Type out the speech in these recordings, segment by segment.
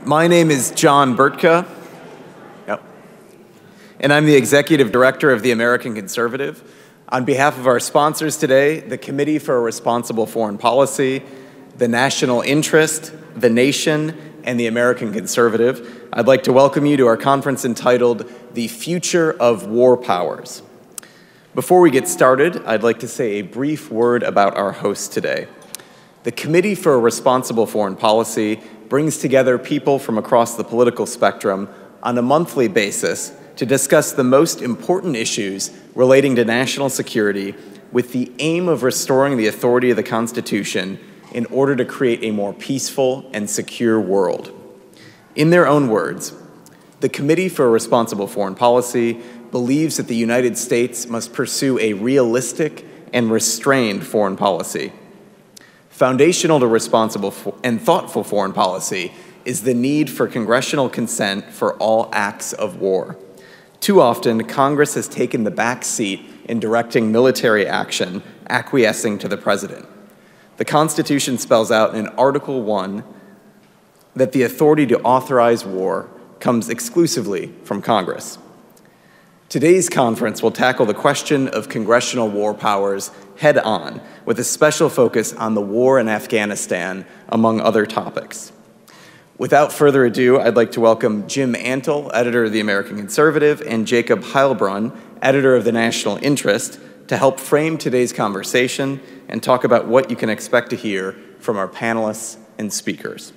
My name is John Burtka. Yep. And I'm the Executive Director of the American Conservative. On behalf of our sponsors today, the Committee for a Responsible Foreign Policy, the National Interest, the Nation, and the American Conservative, I'd like to welcome you to our conference entitled The Future of War Powers. Before we get started, I'd like to say a brief word about our host today. The Committee for a Responsible Foreign Policy brings together people from across the political spectrum on a monthly basis to discuss the most important issues relating to national security with the aim of restoring the authority of the Constitution in order to create a more peaceful and secure world. In their own words, the Committee for a Responsible Foreign Policy believes that the United States must pursue a realistic and restrained foreign policy. Foundational to responsible and thoughtful foreign policy is the need for congressional consent for all acts of war. Too often, Congress has taken the back seat in directing military action, acquiescing to the president. The Constitution spells out in Article 1 that the authority to authorize war comes exclusively from Congress. Today's conference will tackle the question of congressional war powers head-on, with a special focus on the war in Afghanistan, among other topics. Without further ado, I'd like to welcome Jim Antle, editor of the American Conservative, and Jacob Heilbrunn, editor of the National Interest, to help frame today's conversation and talk about what you can expect to hear from our panelists and speakers.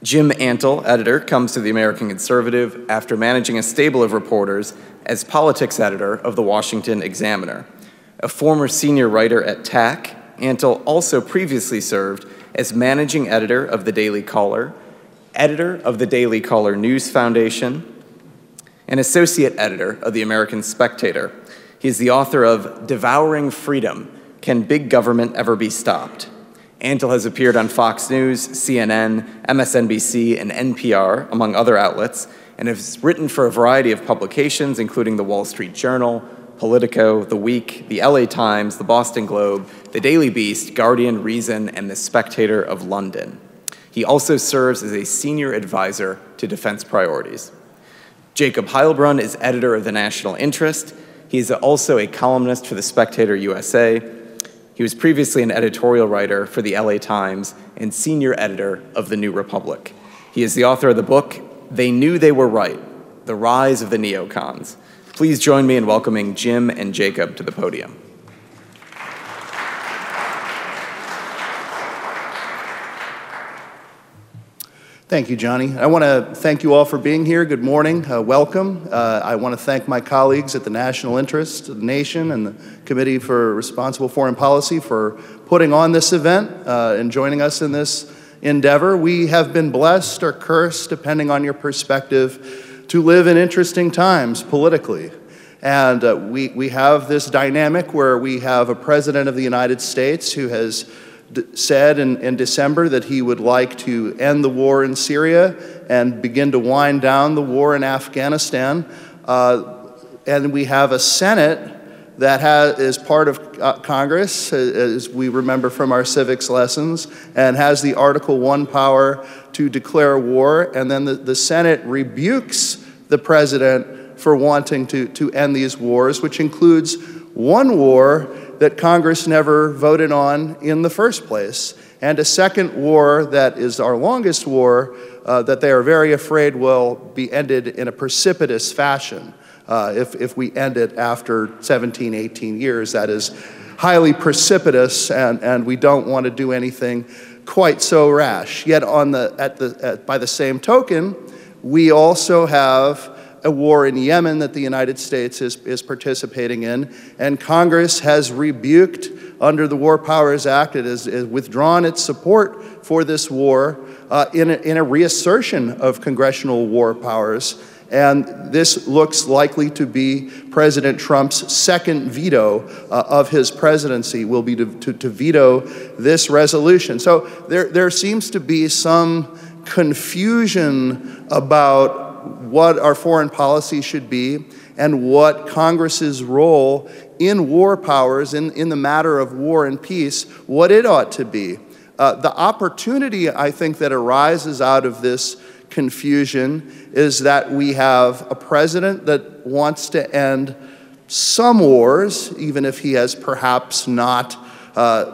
Jim Antle, editor, comes to the American Conservative after managing a stable of reporters as politics editor of the Washington Examiner. A former senior writer at TAC, Antle also previously served as managing editor of the Daily Caller, editor of the Daily Caller News Foundation, and associate editor of the American Spectator. He is the author of Devouring Freedom: Can Big Government Ever Be Stopped? Antle has appeared on Fox News, CNN, MSNBC, and NPR, among other outlets, and has written for a variety of publications, including the Wall Street Journal, Politico, The Week, the LA Times, the Boston Globe, the Daily Beast, Guardian, Reason, and the Spectator of London. He also serves as a senior advisor to defense priorities. Jacob Heilbrunn is editor of the National Interest. He is also a columnist for the Spectator USA. He was previously an editorial writer for the LA Times and senior editor of The New Republic. He is the author of the book, They Knew They Were Right: The Rise of the Neocons. Please join me in welcoming Jim and Jacob to the podium. Thank you, Johnny. I want to thank you all for being here. Good morning. Welcome. I want to thank my colleagues at the National Interest, the Nation, and the Committee for Responsible Foreign Policy for putting on this event and joining us in this endeavor. We have been blessed or cursed, depending on your perspective, to live in interesting times politically. And we have this dynamic where we have a president of the United States who has said in December that he would like to end the war in Syria and begin to wind down the war in Afghanistan. And we have a Senate that is part of Congress, as we remember from our civics lessons, and has the Article 1 power to declare war. And then the Senate rebukes the president for wanting to end these wars, which includes one war that Congress never voted on in the first place, and a second war that is our longest war that they are very afraid will be ended in a precipitous fashion. If we end it after 17, 18 years, that is highly precipitous, and we don't want to do anything quite so rash. Yet by the same token, we also have a war in Yemen that the United States is participating in, and Congress has rebuked, under the War Powers Act, it has withdrawn its support for this war in a reassertion of congressional war powers. And this looks likely to be President Trump's second veto of his presidency, will be to veto this resolution. So there seems to be some confusion about what our foreign policy should be and what Congress's role in war powers, in the matter of war and peace, what it ought to be. The opportunity, I think, that arises out of this confusion is that we have a president that wants to end some wars, even if he has perhaps not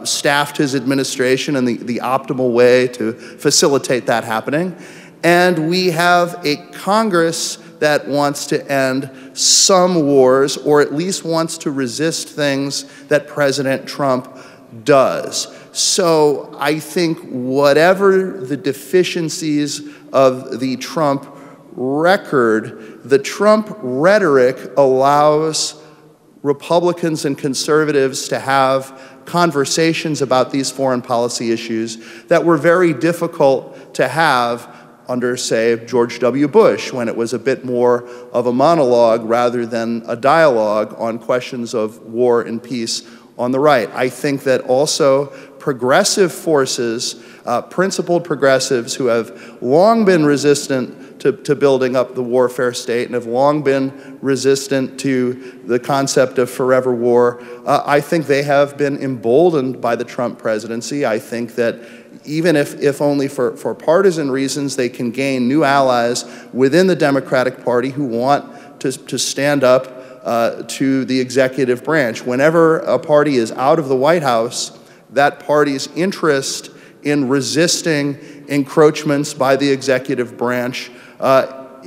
staffed his administration in the optimal way to facilitate that happening. And we have a Congress that wants to end some wars, or at least wants to resist things that President Trump does. So I think whatever the deficiencies of the Trump record, the Trump rhetoric allows Republicans and conservatives to have conversations about these foreign policy issues that were very difficult to have under, say, George W. Bush, when it was a bit more of a monologue rather than a dialogue on questions of war and peace on the right. I think that also progressive forces, principled progressives who have long been resistant to building up the warfare state and have long been resistant to the concept of forever war, I think they have been emboldened by the Trump presidency. I think that even if only for partisan reasons, they can gain new allies within the Democratic Party who want to stand up to the executive branch. Whenever a party is out of the White House, that party's interest in resisting encroachments by the executive branch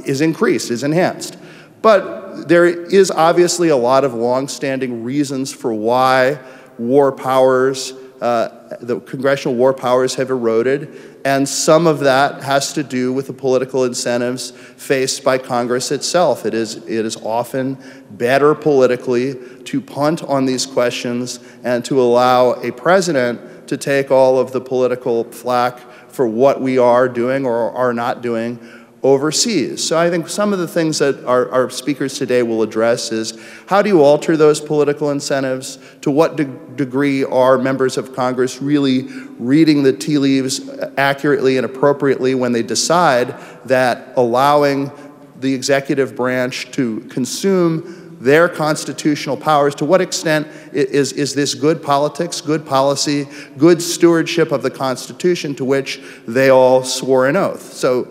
is increased, is enhanced. But there is obviously a lot of long-standing reasons for why war powers, the congressional war powers have eroded, and some of that has to do with the political incentives faced by Congress itself. It is often better politically to punt on these questions and to allow a president to take all of the political flack for what we are doing or are not doing overseas. So I think some of the things that our speakers today will address is how do you alter those political incentives? To what degree are members of Congress really reading the tea leaves accurately and appropriately when they decide that allowing the executive branch to consume their constitutional powers? To what extent is this good politics, good policy, good stewardship of the Constitution to which they all swore an oath? So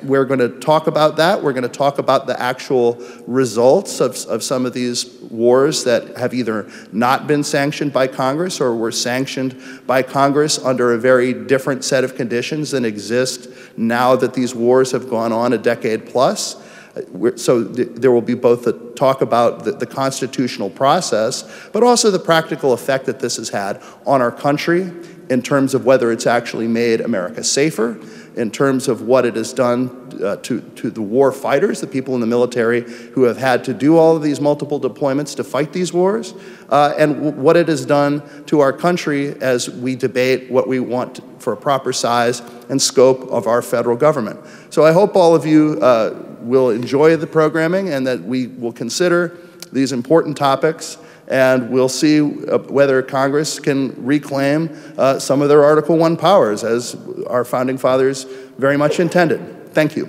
we're going to talk about that. We're going to talk about the actual results of some of these wars that have either not been sanctioned by Congress or were sanctioned by Congress under a very different set of conditions than exist now that these wars have gone on a decade plus. So there will be both the talk about the constitutional process, but also the practical effect that this has had on our country in terms of whether it's actually made America safer, in terms of what it has done to the war fighters, the people in the military who have had to do all of these multiple deployments to fight these wars, and what it has done to our country as we debate what we want for a proper size and scope of our federal government. So I hope all of you will enjoy the programming and that we will consider these important topics, and we'll see whether Congress can reclaim some of their Article I powers, as our founding fathers very much intended. Thank you.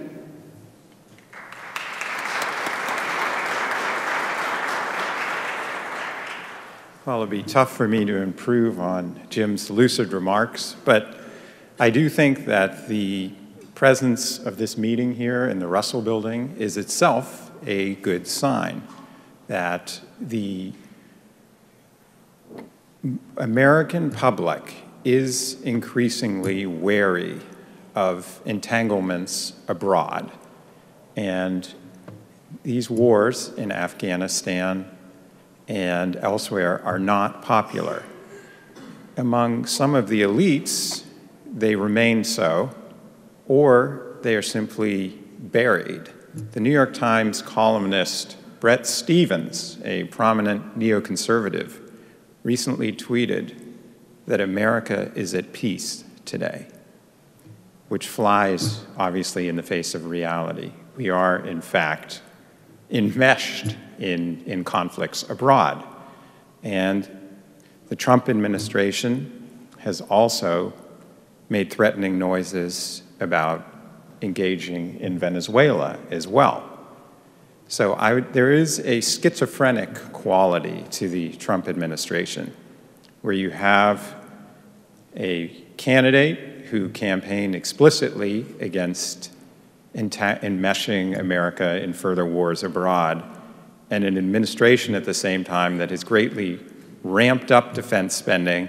Well, it'll be tough for me to improve on Jim's lucid remarks, but I do think that the presence of this meeting here in the Russell Building is itself a good sign that the American public is increasingly wary of entanglements abroad. And these wars in Afghanistan and elsewhere are not popular. Among some of the elites, they remain so, or they are simply buried. The New York Times columnist Bret Stephens, a prominent neoconservative, recently tweeted that America is at peace today, which flies, obviously, in the face of reality. We are, in fact, enmeshed in conflicts abroad. And the Trump administration has also made threatening noises about engaging in Venezuela as well. So there is a schizophrenic quality to the Trump administration, where you have a candidate who campaigned explicitly against enmeshing America in further wars abroad, and an administration at the same time that has greatly ramped up defense spending,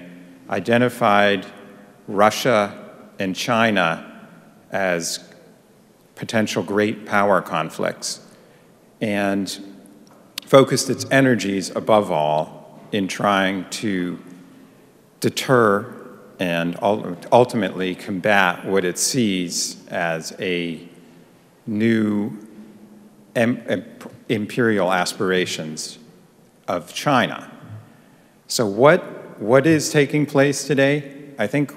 identified Russia and China as potential great power conflicts, and focused its energies above all in trying to deter and ultimately combat what it sees as a new imperial aspirations of China. So what is taking place today? I think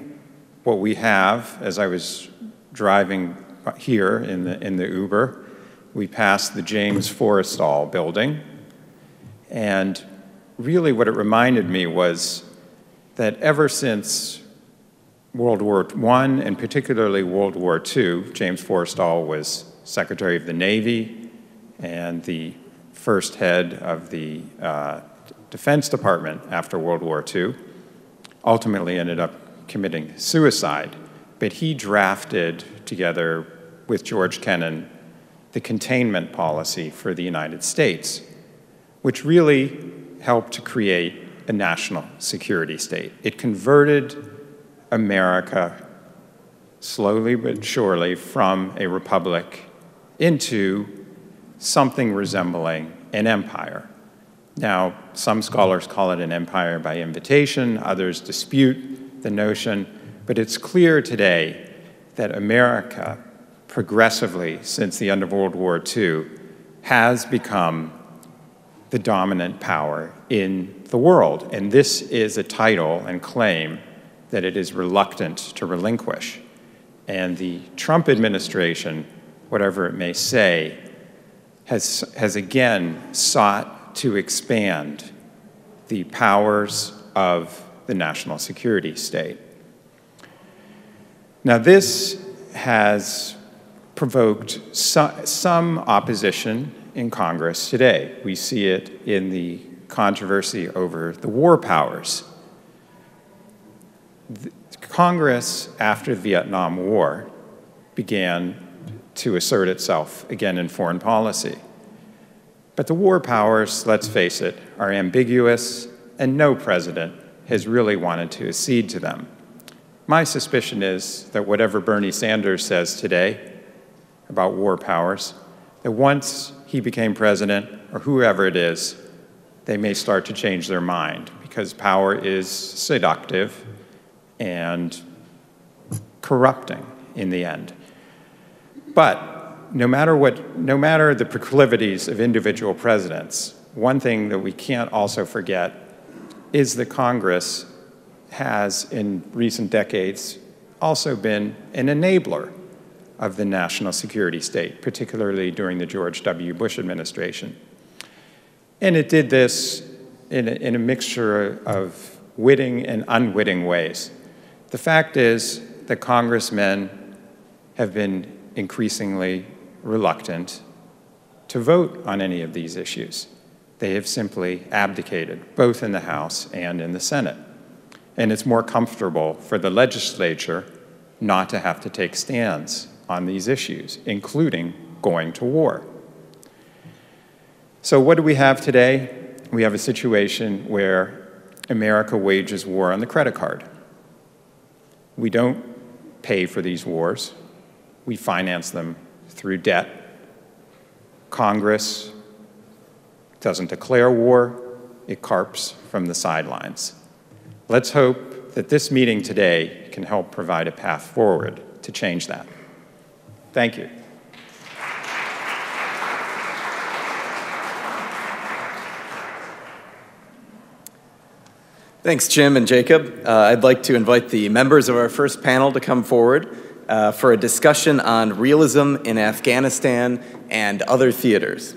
what we have, as I was driving here in the Uber, we passed the James Forrestal building, and really what it reminded me was that ever since World War I, and particularly World War II, James Forrestal was Secretary of the Navy and the first head of the Defense Department after World War II, ultimately ended up committing suicide. But he drafted, together with George Kennan, the containment policy for the United States, which really helped to create a national security state. It converted America slowly but surely from a republic into something resembling an empire. Now, some scholars call it an empire by invitation, others dispute the notion, but it's clear today that America, progressively since the end of World War II, has become the dominant power in the world. And this is a title and claim that it is reluctant to relinquish. And the Trump administration, whatever it may say, has again sought to expand the powers of the national security state. Now, this has provoked some opposition in Congress today. We see it in the controversy over the war powers. Congress, after the Vietnam War, began to assert itself again in foreign policy. But the war powers, let's face it, are ambiguous, and no president has really wanted to accede to them. My suspicion is that whatever Bernie Sanders says today about war powers, that once he became president, or whoever it is, they may start to change their mind, because power is seductive and corrupting in the end. But no matter the proclivities of individual presidents, one thing that we can't also forget is that Congress has, in recent decades, also been an enabler of the national security state, particularly during the George W. Bush administration. And it did this in a mixture of witting and unwitting ways. The fact is that congressmen have been increasingly reluctant to vote on any of these issues. They have simply abdicated, both in the House and in the Senate. And it's more comfortable for the legislature not to have to take stands on these issues, including going to war. So what do we have today? We have a situation where America wages war on the credit card. We don't pay for these wars. We finance them through debt. Congress doesn't declare war. It carps from the sidelines. Let's hope that this meeting today can help provide a path forward to change that. Thank you. Thanks, Jim and Jacob. I'd like to invite the members of our first panel to come forward for a discussion on realism in Afghanistan and other theaters.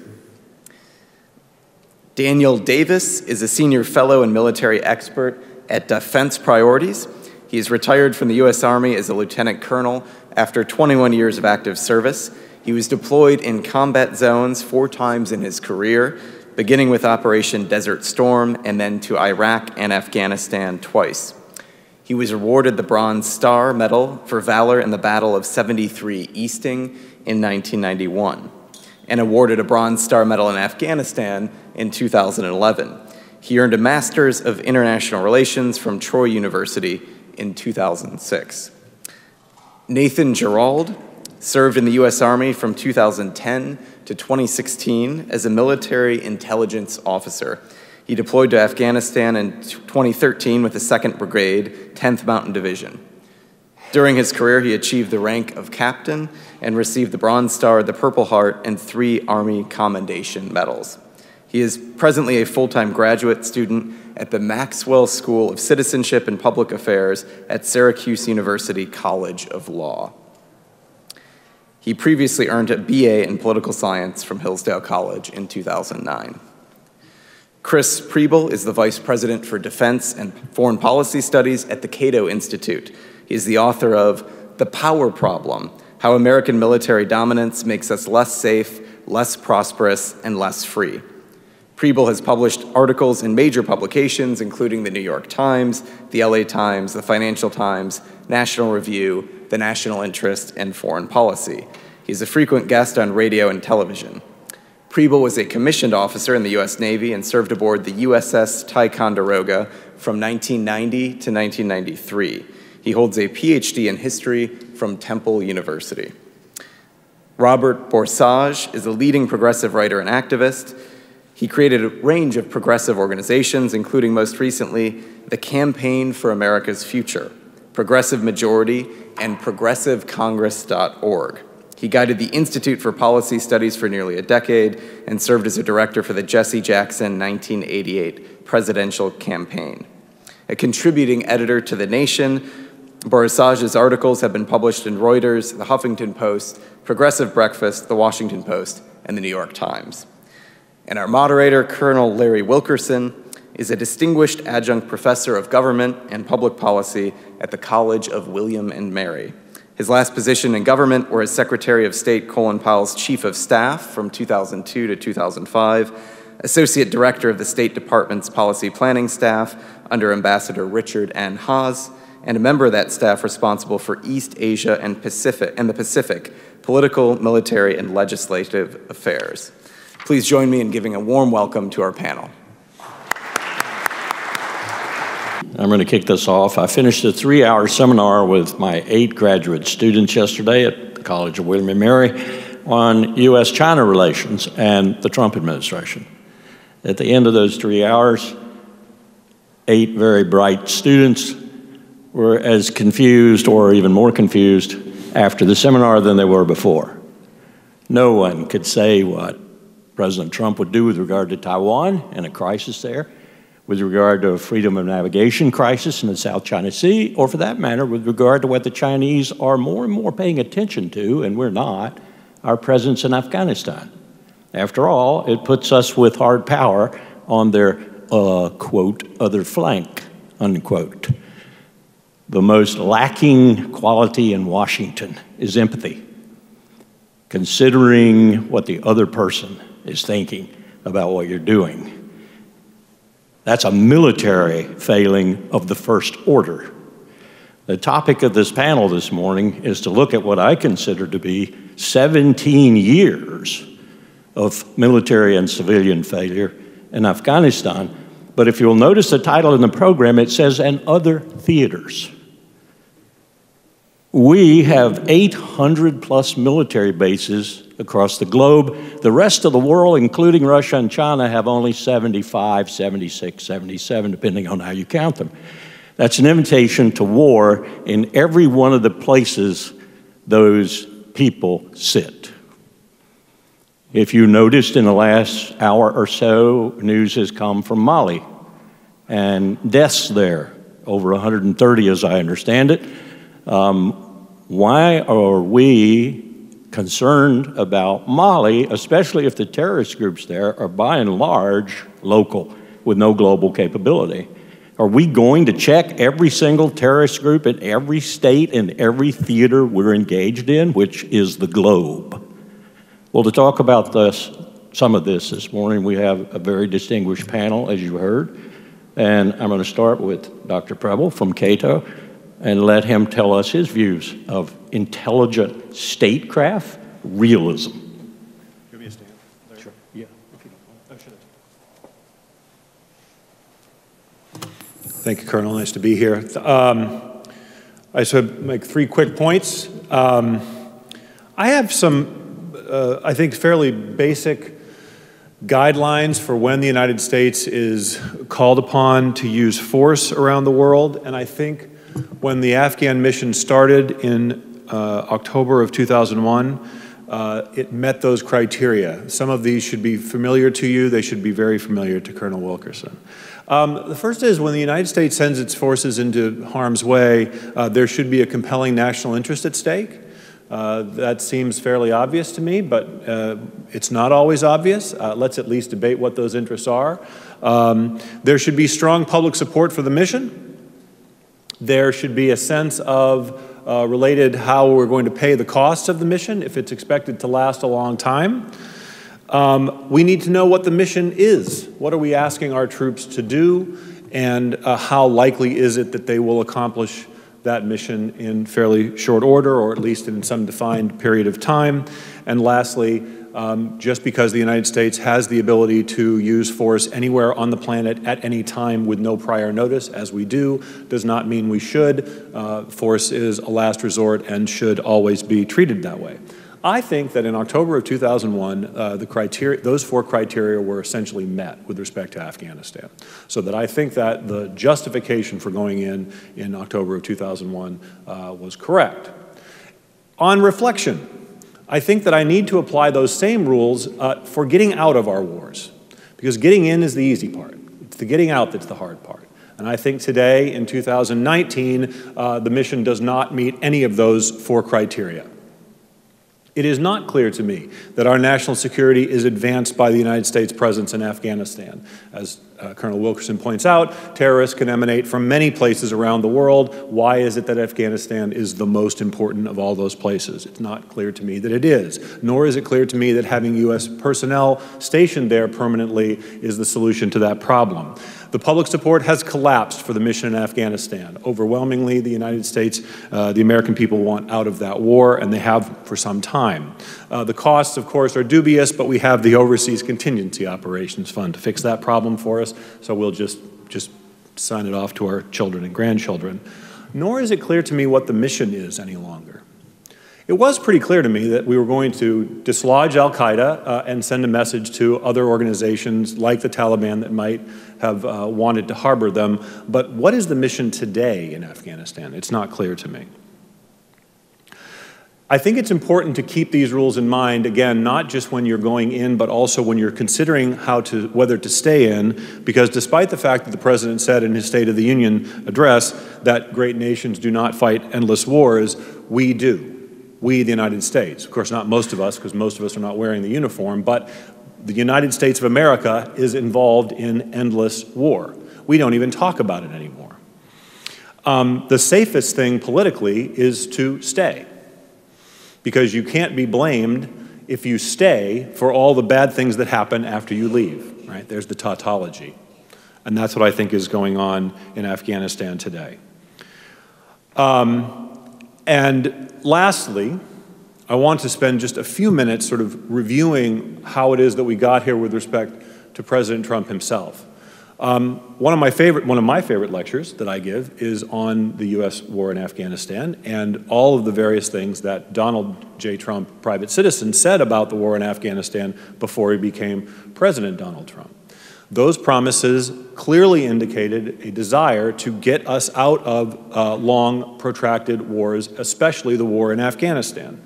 Daniel Davis is a senior fellow and military expert at Defense Priorities. He is retired from the U.S. Army as a lieutenant colonel after 21 years of active service. He was deployed in combat zones 4 times in his career, beginning with Operation Desert Storm and then to Iraq and Afghanistan twice. He was awarded the Bronze Star Medal for valor in the Battle of 73 Easting in 1991, and awarded a Bronze Star Medal in Afghanistan in 2011. He earned a Master's of International Relations from Troy University in 2006. Nathan Gerald served in the U.S. Army from 2010 to 2016 as a military intelligence officer. He deployed to Afghanistan in 2013 with the 2nd Brigade, 10th Mountain Division. During his career, he achieved the rank of captain and received the Bronze Star, the Purple Heart, and 3 Army Commendation Medals. He is presently a full-time graduate student at the Maxwell School of Citizenship and Public Affairs at Syracuse University College of Law. He previously earned a BA in Political Science from Hillsdale College in 2009. Chris Preble is the Vice President for Defense and Foreign Policy Studies at the Cato Institute. He is the author of The Power Problem: How American Military Dominance Makes Us Less Safe, Less Prosperous, and Less Free. Preble has published articles in major publications, including the New York Times, the LA Times, the Financial Times, National Review, the National Interest, and Foreign Policy. He's a frequent guest on radio and television. Preble was a commissioned officer in the U.S. Navy and served aboard the USS Ticonderoga from 1990 to 1993. He holds a PhD in history from Temple University. Robert Borsage is a leading progressive writer and activist. He created a range of progressive organizations, including most recently the Campaign for America's Future, Progressive Majority, and ProgressiveCongress.org. He guided the Institute for Policy Studies for nearly a decade and served as a director for the Jesse Jackson 1988 presidential campaign. A contributing editor to The Nation, Borsage's articles have been published in Reuters, The Huffington Post, Progressive Breakfast, The Washington Post, and The New York Times. And our moderator, Colonel Larry Wilkerson, is a distinguished adjunct professor of government and public policy at the College of William and Mary. His last position in government were as Secretary of State Colin Powell's Chief of Staff from 2002 to 2005, Associate Director of the State Department's Policy Planning Staff under Ambassador Richard N. Haas, and a member of that staff responsible for East Asia and the Pacific, political, military, and legislative affairs. Please join me in giving a warm welcome to our panel. I'm going to kick this off. I finished a 3-hour seminar with my 8 graduate students yesterday at the College of William and Mary on U.S.-China relations and the Trump administration. At the end of those 3 hours, 8 very bright students were as confused or even more confused after the seminar than they were before. No one could say what President Trump would do with regard to Taiwan and a crisis there, with regard to a freedom of navigation crisis in the South China Sea, or for that matter, with regard to what the Chinese are more and more paying attention to, and we're not, our presence in Afghanistan. After all, it puts us with hard power on their, quote, other flank, unquote. The most lacking quality in Washington is empathy, considering what the other person is thinking about what you're doing. That's a military failing of the first order. The topic of this panel this morning is to look at what I consider to be 17 years of military and civilian failure in Afghanistan. But if you'll notice the title in the program, it says, "and other theaters." We have 800 plus military bases across the globe. The rest of the world, including Russia and China, have only 75, 76, 77, depending on how you count them. That's an invitation to war in every one of the places those people sit. If you noticed in the last hour or so, news has come from Mali and deaths there, over 130 as I understand it. Why are we concerned about Mali, especially if the terrorist groups there are by and large local with no global capability? Are we going to check every single terrorist group in every state and every theater we're engaged in, which is the globe? Well, to talk about some of this morning, we have a very distinguished panel, as you heard. And I'm going to start with Dr. Preble from Cato and let him tell us his views of intelligent statecraft realism. Give me a stand. Sure. Yeah. Thank you, Colonel. Nice to be here. I should make 3 quick points. I have some, I think, fairly basic guidelines for when the United States is called upon to use force around the world. And I think when the Afghan mission started in October of 2001, it met those criteria. Some of these should be familiar to you. They should be very familiar to Colonel Wilkerson. The first is when the United States sends its forces into harm's way, there should be a compelling national interest at stake. That seems fairly obvious to me, but it's not always obvious. Let's at least debate what those interests are. There should be strong public support for the mission. There should be a sense of related how we're going to pay the costs of the mission if it's expected to last a long time. We need to know what the mission is. What are we asking our troops to do, and how likely is it that they will accomplish that mission in fairly short order, or at least in some defined period of time. And lastly, just because the United States has the ability to use force anywhere on the planet at any time with no prior notice, as we do, does not mean we should. Force is a last resort and should always be treated that way. I think that in October of 2001, those 4 criteria were essentially met with respect to Afghanistan. So that I think that the justification for going in October of 2001 was correct. On reflection, I think that I need to apply those same rules for getting out of our wars. Because getting in is the easy part. It's the getting out that's the hard part. And I think today, in 2019, the mission does not meet any of those 4 criteria. It is not clear to me that our national security is advanced by the United States presence in Afghanistan. As Colonel Wilkerson points out, terrorists can emanate from many places around the world. Why is it that Afghanistan is the most important of all those places? It's not clear to me that it is, nor is it clear to me that having U.S. personnel stationed there permanently is the solution to that problem. The public support has collapsed for the mission in Afghanistan. Overwhelmingly, the United States, the American people want out of that war, and they have for some time. The costs, of course, are dubious, but we have the Overseas Contingency Operations Fund to fix that problem for us, so we'll just sign it off to our children and grandchildren. Nor is it clear to me what the mission is any longer. It was pretty clear to me that we were going to dislodge al-Qaeda and send a message to other organizations like the Taliban that might have wanted to harbor them. But what is the mission today in Afghanistan? It's not clear to me. I think it's important to keep these rules in mind, again, not just when you're going in, but also when you're considering whether to stay in, because despite the fact that the President said in his State of the Union address that great nations do not fight endless wars, we do. We, the United States. Of course, not most of us, because most of us are not wearing the uniform, but the United States of America is involved in endless war. We don't even talk about it anymore. The safest thing politically is to stay, because you can't be blamed if you stay for all the bad things that happen after you leave, right? There's the tautology. And that's what I think is going on in Afghanistan today. And lastly, I want to spend just a few minutes sort of reviewing how it is that we got here with respect to President Trump himself. One of my favorite lectures that I give is on the U.S. war in Afghanistan and all of the various things that Donald J. Trump, private citizen, said about the war in Afghanistan before he became President Donald Trump. Those promises clearly indicated a desire to get us out of long, protracted wars, especially the war in Afghanistan.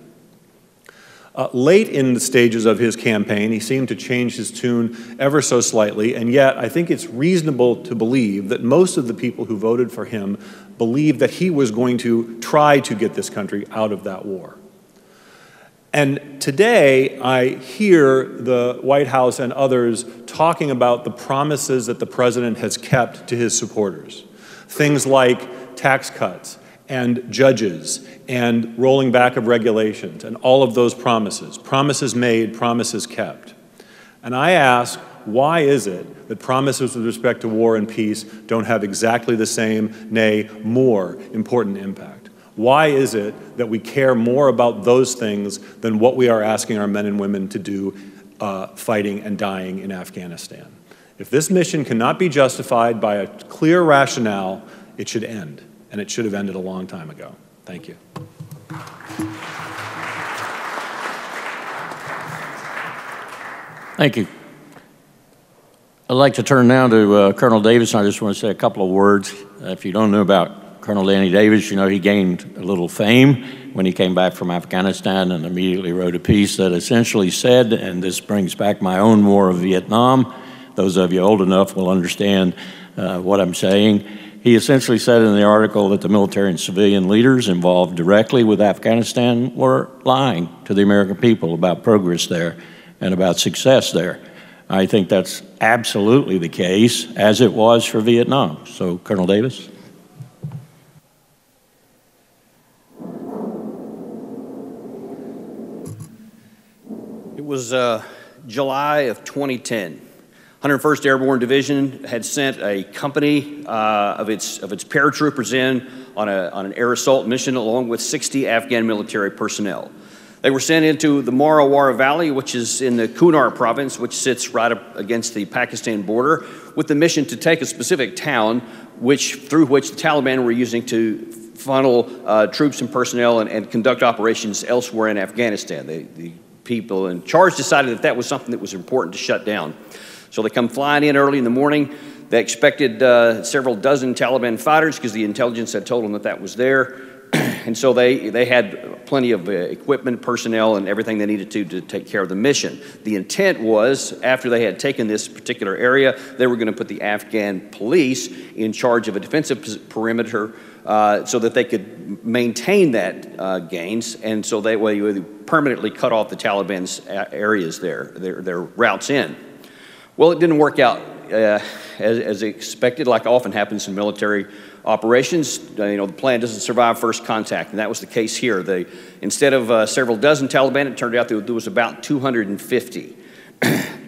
Late in the stages of his campaign, he seemed to change his tune ever so slightly, and yet I think it's reasonable to believe that most of the people who voted for him believed that he was going to try to get this country out of that war. And today, I hear the White House and others talking about the promises that the president has kept to his supporters. Things like tax cuts and judges and rolling back of regulations and all of those promises. Promises made, promises kept. And I ask, why is it that promises with respect to war and peace don't have exactly the same, nay, more important impact? Why is it that we care more about those things than what we are asking our men and women to do fighting and dying in Afghanistan? If this mission cannot be justified by a clear rationale, it should end, and it should have ended a long time ago. Thank you. Thank you. I'd like to turn now to Colonel Davis. I just want to say a couple of words. If you don't know about Colonel Danny Davis, you know he gained a little fame when he came back from Afghanistan and immediately wrote a piece that essentially said, and this brings back my own war of Vietnam, those of you old enough will understand what I'm saying. He essentially said in the article that the military and civilian leaders involved directly with Afghanistan were lying to the American people about progress there and about success there. I think that's absolutely the case, as it was for Vietnam. So, Colonel Davis. It was July of 2010. 101st Airborne Division had sent a company of its paratroopers in on an air assault mission along with 60 Afghan military personnel. They were sent into the Marawara Valley, which is in the Kunar province, which sits right up against the Pakistan border, with the mission to take a specific town through which the Taliban were using to funnel troops and personnel and conduct operations elsewhere in Afghanistan. The people in charge decided that was something that was important to shut down. So they come flying in early in the morning. They expected several dozen Taliban fighters because the intelligence had told them that that was there. And so they had plenty of equipment, personnel, and everything they needed to take care of the mission. The intent was, after they had taken this particular area, they were going to put the Afghan police in charge of a defensive perimeter so that they could maintain that gains, and so that way you would permanently cut off the Taliban's areas there, their routes in. Well, it didn't work out as expected, like often happens in military operations. The plan doesn't survive first contact, and that was the case here. Instead of several dozen Taliban, it turned out that there was about 250.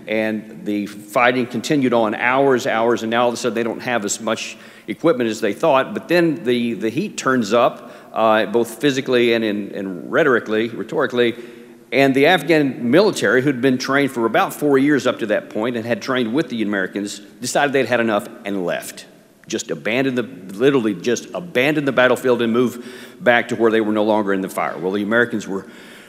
And the fighting continued on hours, and now all of a sudden they don't have as much equipment as they thought. But then the heat turns up, both physically and rhetorically, and the Afghan military, who'd been trained for about 4 years up to that point and had trained with the Americans, decided they'd had enough and left. Literally just abandoned the battlefield and moved back to where they were no longer in the fire. Well, the Americans were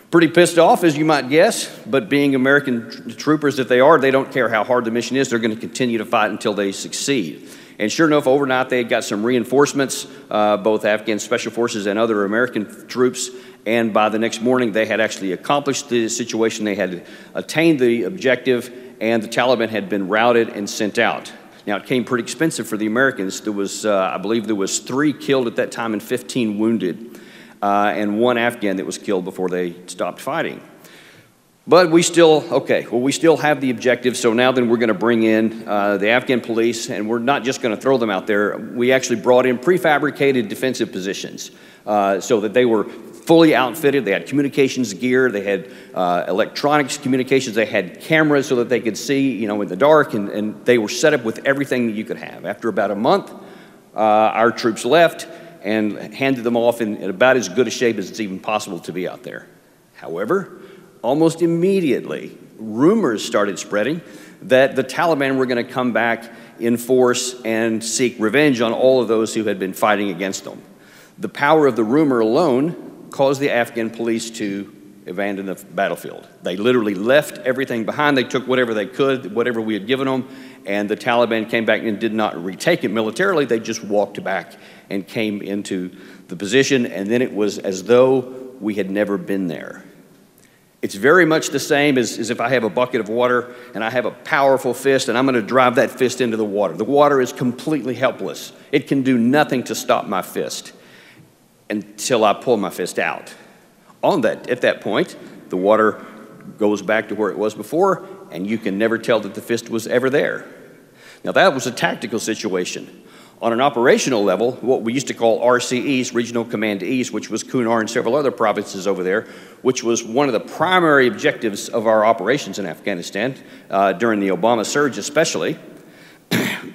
pretty pissed off, as you might guess, but being American troopers that they are, they don't care how hard the mission is. They're going to continue to fight until they succeed. And sure enough, overnight they had got some reinforcements, both Afghan special forces and other American troops, and by the next morning they had actually accomplished the situation. They had attained the objective, and the Taliban had been routed and sent out. Now, it came pretty expensive for the Americans. There was, I believe there was 3 killed at that time and 15 wounded, and 1 Afghan that was killed before they stopped fighting. But we still have the objective, so now then we're going to bring in the Afghan police, and we're not just going to throw them out there. We actually brought in prefabricated defensive positions so that they were fully outfitted. They had communications gear, they had electronics communications, they had cameras so that they could see, in the dark, and they were set up with everything that you could have. After about a month, our troops left and handed them off in about as good a shape as it's even possible to be out there. However, almost immediately, rumors started spreading that the Taliban were going to come back in force and seek revenge on all of those who had been fighting against them. The power of the rumor alone caused the Afghan police to abandon the battlefield. They literally left everything behind. They took whatever they could, whatever we had given them, and the Taliban came back and did not retake it militarily. They just walked back and came into the position, and then it was as though we had never been there. It's very much the same as if I have a bucket of water and I have a powerful fist and I'm going to drive that fist into the water. The water is completely helpless. It can do nothing to stop my fist until I pull my fist out. At that point, the water goes back to where it was before, and you can never tell that the fist was ever there. Now, that was a tactical situation. On an operational level, what we used to call RC-East, Regional Command East, which was Kunar and several other provinces over there, which was one of the primary objectives of our operations in Afghanistan during the Obama surge especially,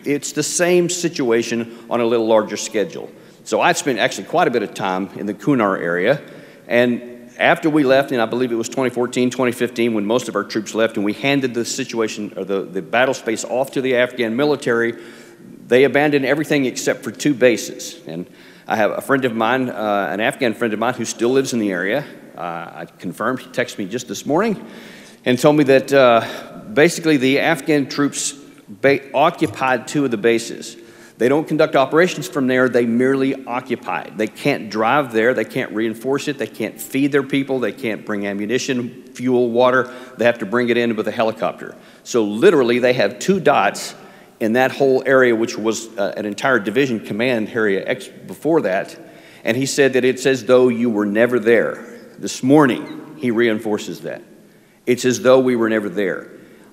it's the same situation on a little larger schedule. So I've spent actually quite a bit of time in the Kunar area, and after we left, and I believe it was 2014, 2015, when most of our troops left, and we handed the situation, or the battle space off to the Afghan military, they abandoned everything except for 2 bases. And I have a friend of mine, an Afghan friend of mine who still lives in the area. I confirmed, he texted me just this morning and told me that basically the Afghan troops occupied 2 of the bases. They don't conduct operations from there, they merely occupy. They can't drive there, they can't reinforce it, they can't feed their people, they can't bring ammunition, fuel, water, they have to bring it in with a helicopter. So literally they have 2 dots in that whole area, which was an entire division command area before that, and he said that it's as though you were never there. This morning, he reinforces that. It's as though we were never there.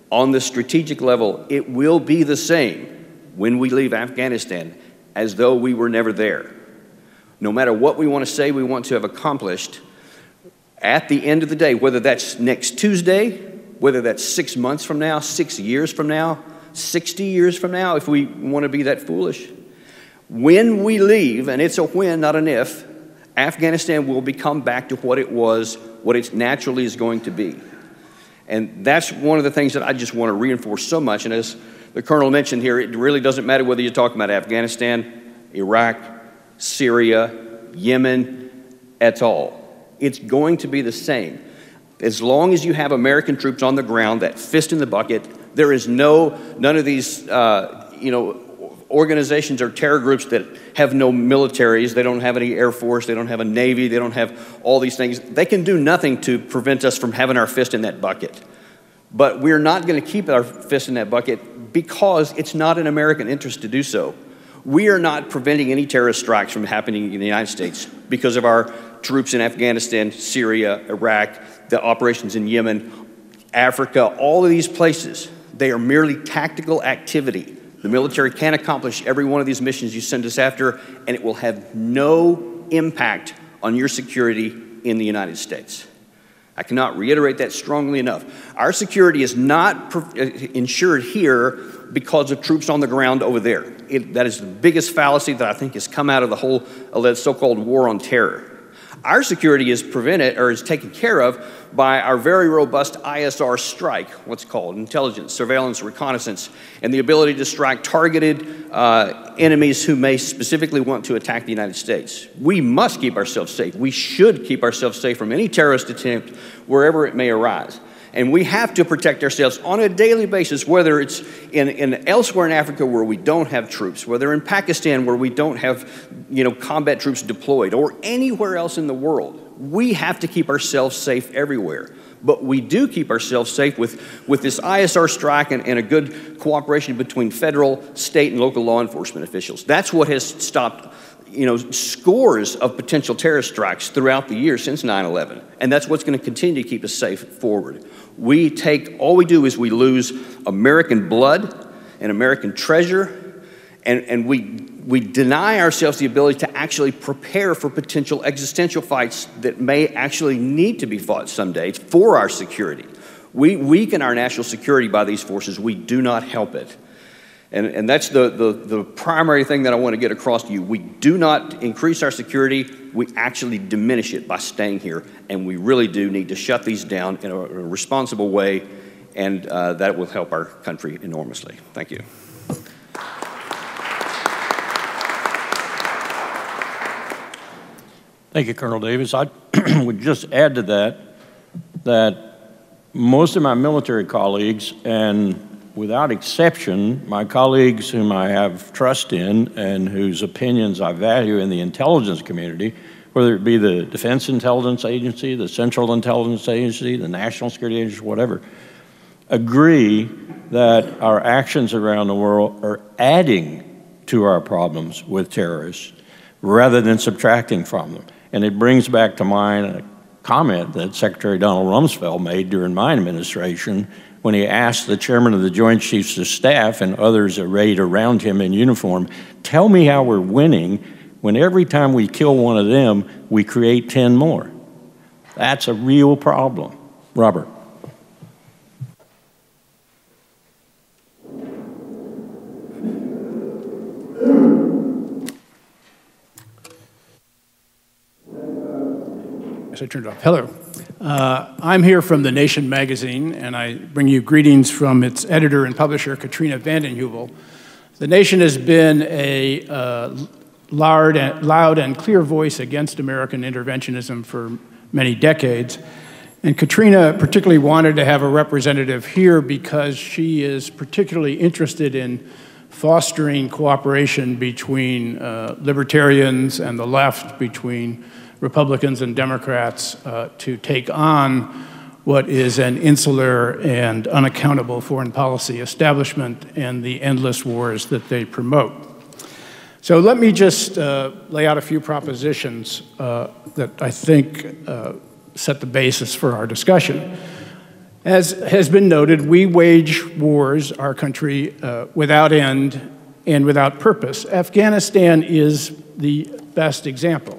On the strategic level, it will be the same when we leave Afghanistan, as though we were never there. No matter what we want to say we want to have accomplished, at the end of the day, whether that's next Tuesday, whether that's 6 months from now, 6 years from now, 60 years from now, if we want to be that foolish, when we leave, and it's a when, not an if, Afghanistan will become back to what it was, what it naturally is going to be. And that's one of the things that I just want to reinforce so much. And as the Colonel mentioned here, it really doesn't matter whether you're talking about Afghanistan, Iraq, Syria, Yemen, et al. It's going to be the same. As long as you have American troops on the ground, that fist in the bucket, there is none of these, organizations or terror groups that have no militaries. They don't have any Air Force. They don't have a Navy. They don't have all these things. They can do nothing to prevent us from having our fist in that bucket. But we're not going to keep our fist in that bucket because it's not in American interest to do so. We are not preventing any terrorist strikes from happening in the United States because of our troops in Afghanistan, Syria, Iraq, the operations in Yemen, Africa, all of these places. They are merely tactical activity. The military can't accomplish every one of these missions you send us after, and it will have no impact on your security in the United States. I cannot reiterate that strongly enough. Our security is not ensured here because of troops on the ground over there. That is the biggest fallacy that I think has come out of the whole so-called war on terror. Our security is prevented or is taken care of by our very robust ISR strike, what's called intelligence, surveillance, reconnaissance, and the ability to strike targeted enemies who may specifically want to attack the United States. We must keep ourselves safe. We should keep ourselves safe from any terrorist attempt wherever it may arise. And we have to protect ourselves on a daily basis, whether it's in elsewhere in Africa where we don't have troops, whether in Pakistan where we don't have combat troops deployed, or anywhere else in the world. We have to keep ourselves safe everywhere. But we do keep ourselves safe with this ISR strike and a good cooperation between federal, state, and local law enforcement officials. That's what has stopped scores of potential terrorist strikes throughout the years since 9/11. And that's what's going to continue to keep us safe forward. All we do is we lose American blood and American treasure, and we deny ourselves the ability to actually prepare for potential existential fights that may actually need to be fought someday for our security. We weaken our national security by these forces. We do not help it. And that's the primary thing that I want to get across to you. We do not increase our security. We actually diminish it by staying here. And we really do need to shut these down in a responsible way, and that will help our country enormously. Thank you. Thank you, Colonel Davis. I would just add to that most of my military colleagues, and without exception, my colleagues whom I have trust in and whose opinions I value in the intelligence community, whether it be the Defense Intelligence Agency, the Central Intelligence Agency, the National Security Agency, whatever, agree that our actions around the world are adding to our problems with terrorists rather than subtracting from them. And it brings back to mind a comment that Secretary Donald Rumsfeld made during my administration when he asked the chairman of the Joint Chiefs of Staff and others arrayed around him in uniform, tell me how we're winning when every time we kill one of them, we create 10 more. That's a real problem. Robert. I turned it off. Hello. I'm here from The Nation magazine, and I bring you greetings from its editor and publisher, Katrina vanden Heuvel. The Nation has been a loud and clear voice against American interventionism for many decades. And Katrina particularly wanted to have a representative here because she is particularly interested in fostering cooperation between libertarians and the left, between Republicans and Democrats, to take on what is an insular and unaccountable foreign policy establishment and the endless wars that they promote. So let me just lay out a few propositions that I think set the basis for our discussion. As has been noted, we wage wars, our country, without end and without purpose. Afghanistan is the best example.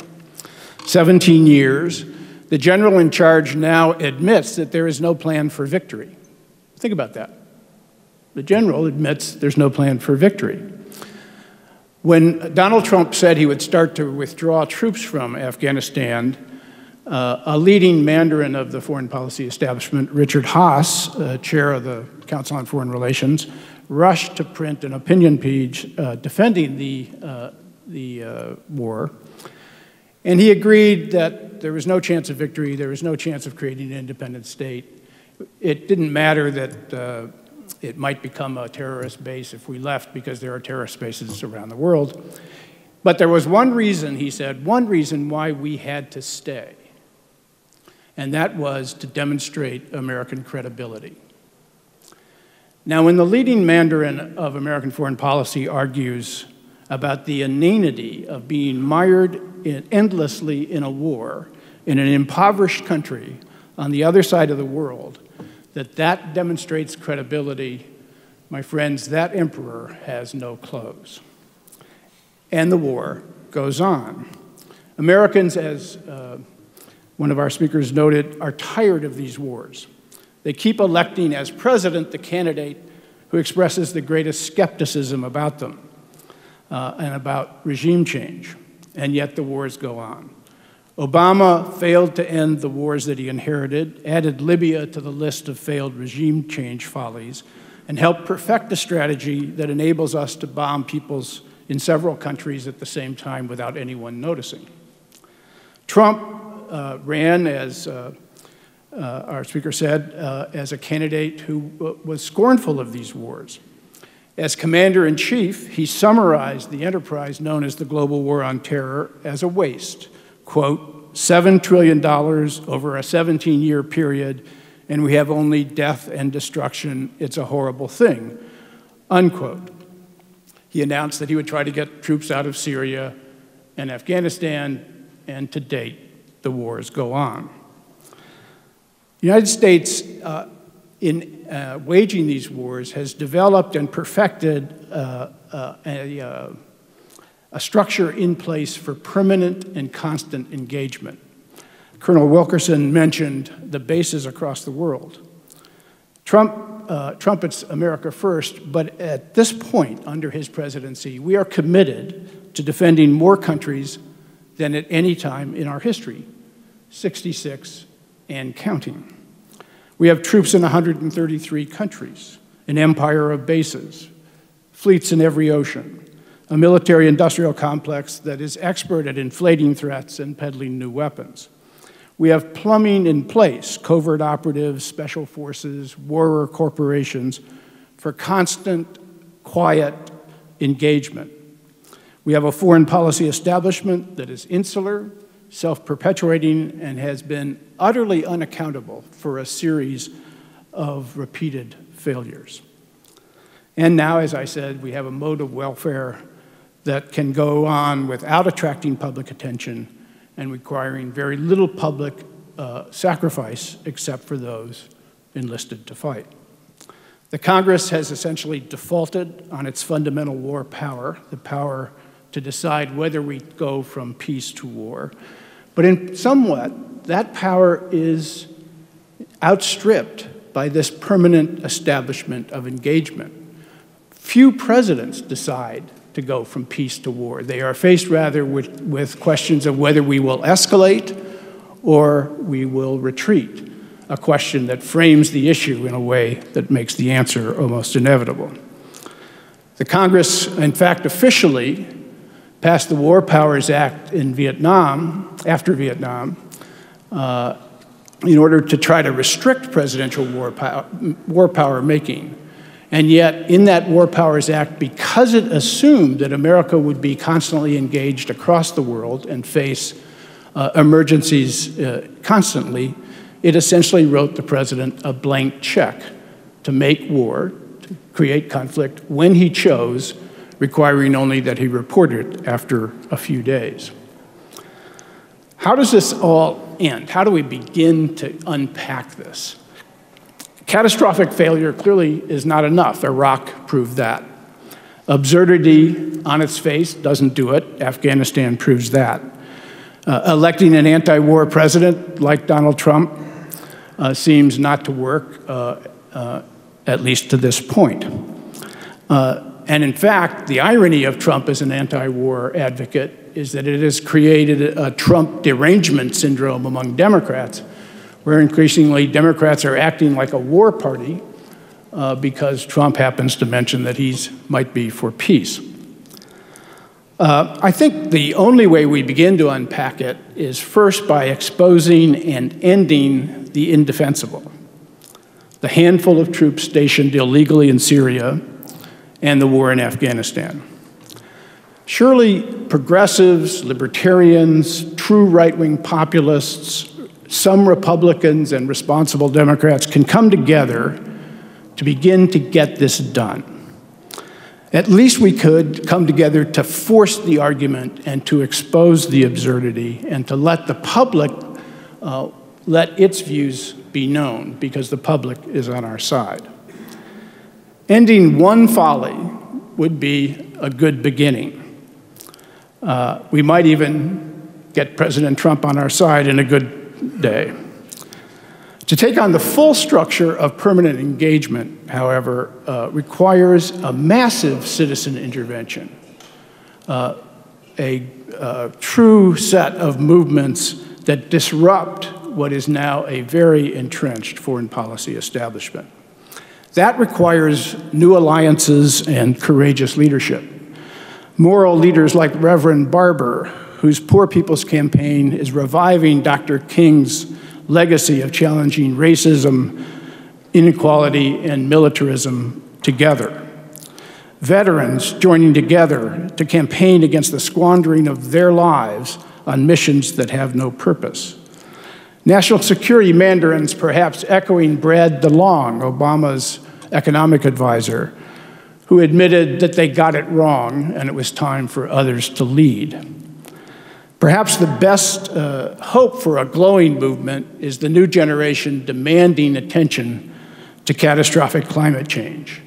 17 years, the general in charge now admits that there is no plan for victory. Think about that. The general admits there's no plan for victory. When Donald Trump said he would start to withdraw troops from Afghanistan, a leading Mandarin of the foreign policy establishment, Richard Haass, chair of the Council on Foreign Relations, rushed to print an opinion page defending the war. And he agreed that there was no chance of victory, there was no chance of creating an independent state. It didn't matter that it might become a terrorist base if we left, because there are terrorist bases around the world. But there was one reason, he said, one reason why we had to stay, and that was to demonstrate American credibility. Now, when the leading Mandarin of American foreign policy argues about the inanity of being mired endlessly in a war in an impoverished country on the other side of the world, that demonstrates credibility, my friends, that emperor has no clothes. And the war goes on. Americans, as one of our speakers noted, are tired of these wars. They keep electing as president the candidate who expresses the greatest skepticism about them and about regime change, and yet the wars go on. Obama failed to end the wars that he inherited, added Libya to the list of failed regime change follies, and helped perfect a strategy that enables us to bomb peoples in several countries at the same time without anyone noticing. Trump ran, as our speaker said, as a candidate who was scornful of these wars. As commander-in-chief, he summarized the enterprise known as the global war on terror as a waste. Quote, $7 trillion over a 17-year period, and we have only death and destruction. It's a horrible thing, unquote. He announced that he would try to get troops out of Syria and Afghanistan, and to date, the wars go on. The United States, in waging these wars, has developed and perfected a structure in place for permanent and constant engagement. Colonel Wilkerson mentioned the bases across the world. Trump trumpets America first, but at this point under his presidency, we are committed to defending more countries than at any time in our history, 66 and counting. We have troops in 133 countries, an empire of bases, fleets in every ocean, a military-industrial complex that is expert at inflating threats and peddling new weapons. We have plumbing in place, covert operatives, special forces, war corporations, for constant, quiet engagement. We have a foreign policy establishment that is insular, self-perpetuating, and has been utterly unaccountable for a series of repeated failures. And now, as I said, we have a mode of welfare that can go on without attracting public attention and requiring very little public sacrifice except for those enlisted to fight. The Congress has essentially defaulted on its fundamental war power, the power to decide whether we go from peace to war. But in somewhat, that power is outstripped by this permanent establishment of engagement. Few presidents decide to go from peace to war. They are faced rather with questions of whether we will escalate or we will retreat, a question that frames the issue in a way that makes the answer almost inevitable. The Congress, in fact, officially passed the War Powers Act in Vietnam, after Vietnam, in order to try to restrict presidential war power making. And yet, in that War Powers Act, because it assumed that America would be constantly engaged across the world and face emergencies constantly, it essentially wrote the president a blank check to make war, to create conflict when he chose, requiring only that he report it after a few days. How does this all end? How do we begin to unpack this? Catastrophic failure clearly is not enough. Iraq proved that. Absurdity on its face doesn't do it. Afghanistan proves that. Electing an anti-war president like Donald Trump seems not to work, at least to this point. And in fact, the irony of Trump as an anti-war advocate is that it has created a Trump derangement syndrome among Democrats, where increasingly Democrats are acting like a war party because Trump happens to mention that he might be for peace. I think the only way we begin to unpack it is first by exposing and ending the indefensible, the handful of troops stationed illegally in Syria and the war in Afghanistan. Surely progressives, libertarians, true right-wing populists, some Republicans and responsible Democrats can come together to begin to get this done. At least we could come together to force the argument and to expose the absurdity and to let the public let its views be known, because the public is on our side. Ending one folly would be a good beginning. We might even get President Trump on our side in a good day. To take on the full structure of permanent engagement, however, requires a massive citizen intervention, a true set of movements that disrupt what is now a very entrenched foreign policy establishment. That requires new alliances and courageous leadership. Moral leaders like Reverend Barber, whose Poor People's Campaign is reviving Dr. King's legacy of challenging racism, inequality, and militarism together. Veterans joining together to campaign against the squandering of their lives on missions that have no purpose. National security mandarins perhaps echoing Brad DeLong, Obama's economic advisor, who admitted that they got it wrong and it was time for others to lead. Perhaps the best hope for a glowing movement is the new generation demanding attention to catastrophic climate change,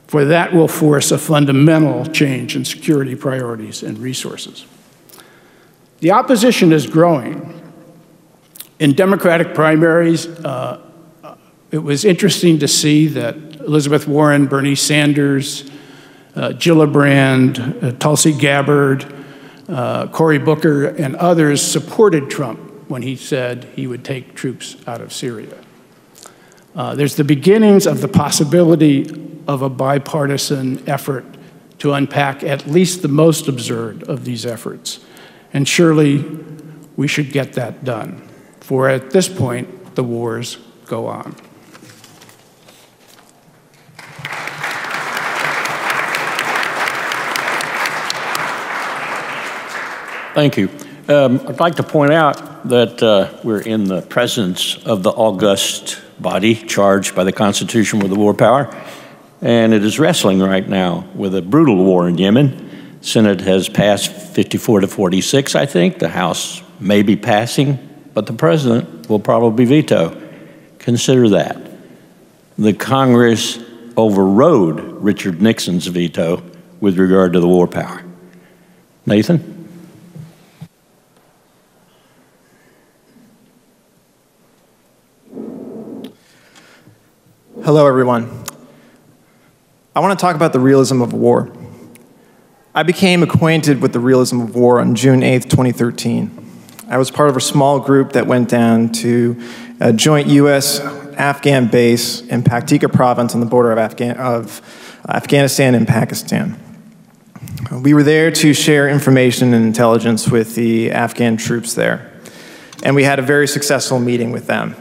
for that will force a fundamental change in security priorities and resources. The opposition is growing. In Democratic primaries, it was interesting to see that Elizabeth Warren, Bernie Sanders, Gillibrand, Tulsi Gabbard, Cory Booker, and others supported Trump when he said he would take troops out of Syria. There's the beginnings of the possibility of a bipartisan effort to unpack at least the most absurd of these efforts. And surely we should get that done, for at this point, the wars go on. Thank you. I'd like to point out that we're in the presence of the august body charged by the Constitution with the war power, and it is wrestling right now with a brutal war in Yemen. Senate has passed 54 to 46, I think. The House may be passing, but the president will probably veto. Consider that. The Congress overrode Richard Nixon's veto with regard to the war power. Nathan? Hello, everyone. I want to talk about the realism of war. I became acquainted with the realism of war on June 8th, 2013. I was part of a small group that went down to a joint U.S.-Afghan base in Paktika province on the border of Afghanistan and Pakistan. We were there to share information and intelligence with the Afghan troops there, and we had a very successful meeting with them.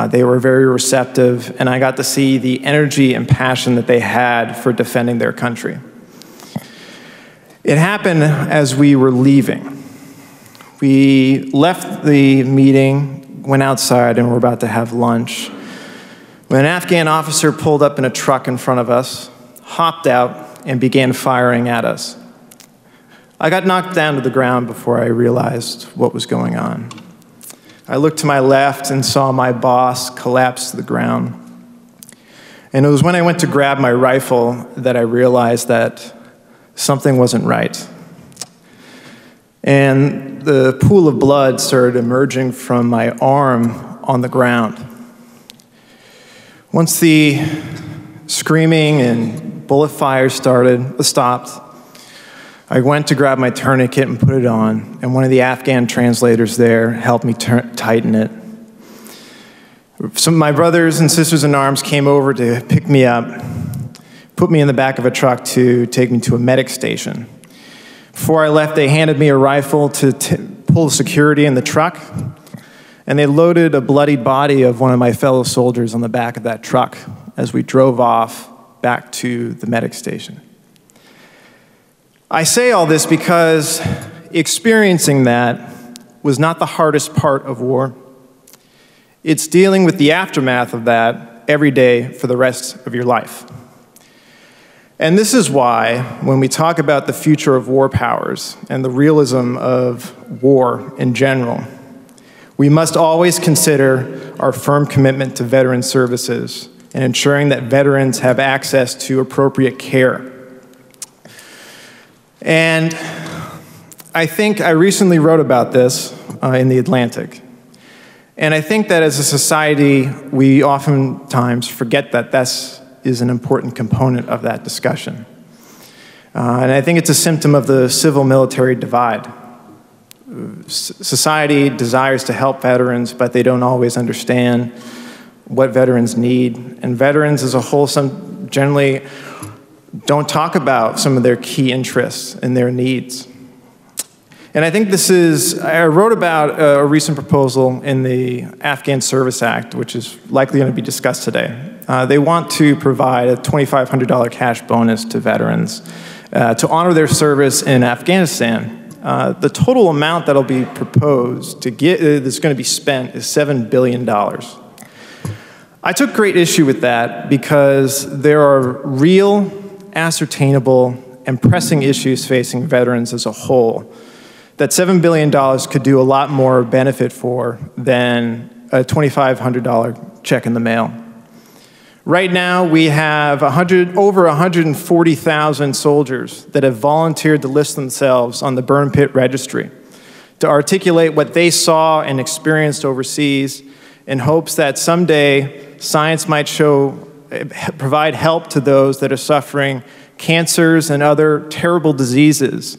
They were very receptive, and I got to see the energy and passion that they had for defending their country. It happened as we were leaving. We left the meeting, went outside, and were about to have lunch, when an Afghan officer pulled up in a truck in front of us, hopped out, and began firing at us. I got knocked down to the ground before I realized what was going on. I looked to my left and saw my boss collapse to the ground. And it was when I went to grab my rifle that I realized that something wasn't right. And the pool of blood started emerging from my arm on the ground. Once the screaming and bullet fire stopped, I went to grab my tourniquet and put it on, and one of the Afghan translators there helped me tighten it. Some of my brothers and sisters in arms came over to pick me up, put me in the back of a truck to take me to a medic station. Before I left, they handed me a rifle to pull security in the truck, and they loaded a bloodied body of one of my fellow soldiers on the back of that truck as we drove off back to the medic station. I say all this because experiencing that was not the hardest part of war. It's dealing with the aftermath of that every day for the rest of your life. And this is why, when we talk about the future of war powers and the realism of war in general, we must always consider our firm commitment to veteran services and ensuring that veterans have access to appropriate care. And I think I recently wrote about this in The Atlantic. And I think that as a society, we oftentimes forget that that is an important component of that discussion. And I think it's a symptom of the civil-military divide. Society desires to help veterans, but they don't always understand what veterans need. And veterans as a whole generally don't talk about some of their key interests and their needs. And I think I wrote about a recent proposal in the Afghan Service Act, which is likely going to be discussed today. They want to provide a $2,500 cash bonus to veterans to honor their service in Afghanistan. The total amount that'll be proposed that's going to be spent is $7 billion. I took great issue with that because there are real, ascertainable, and pressing issues facing veterans as a whole that $7 billion could do a lot more benefit for than a $2,500 check in the mail. Right now, we have over 140,000 soldiers that have volunteered to list themselves on the burn pit registry to articulate what they saw and experienced overseas in hopes that someday science might provide help to those that are suffering cancers and other terrible diseases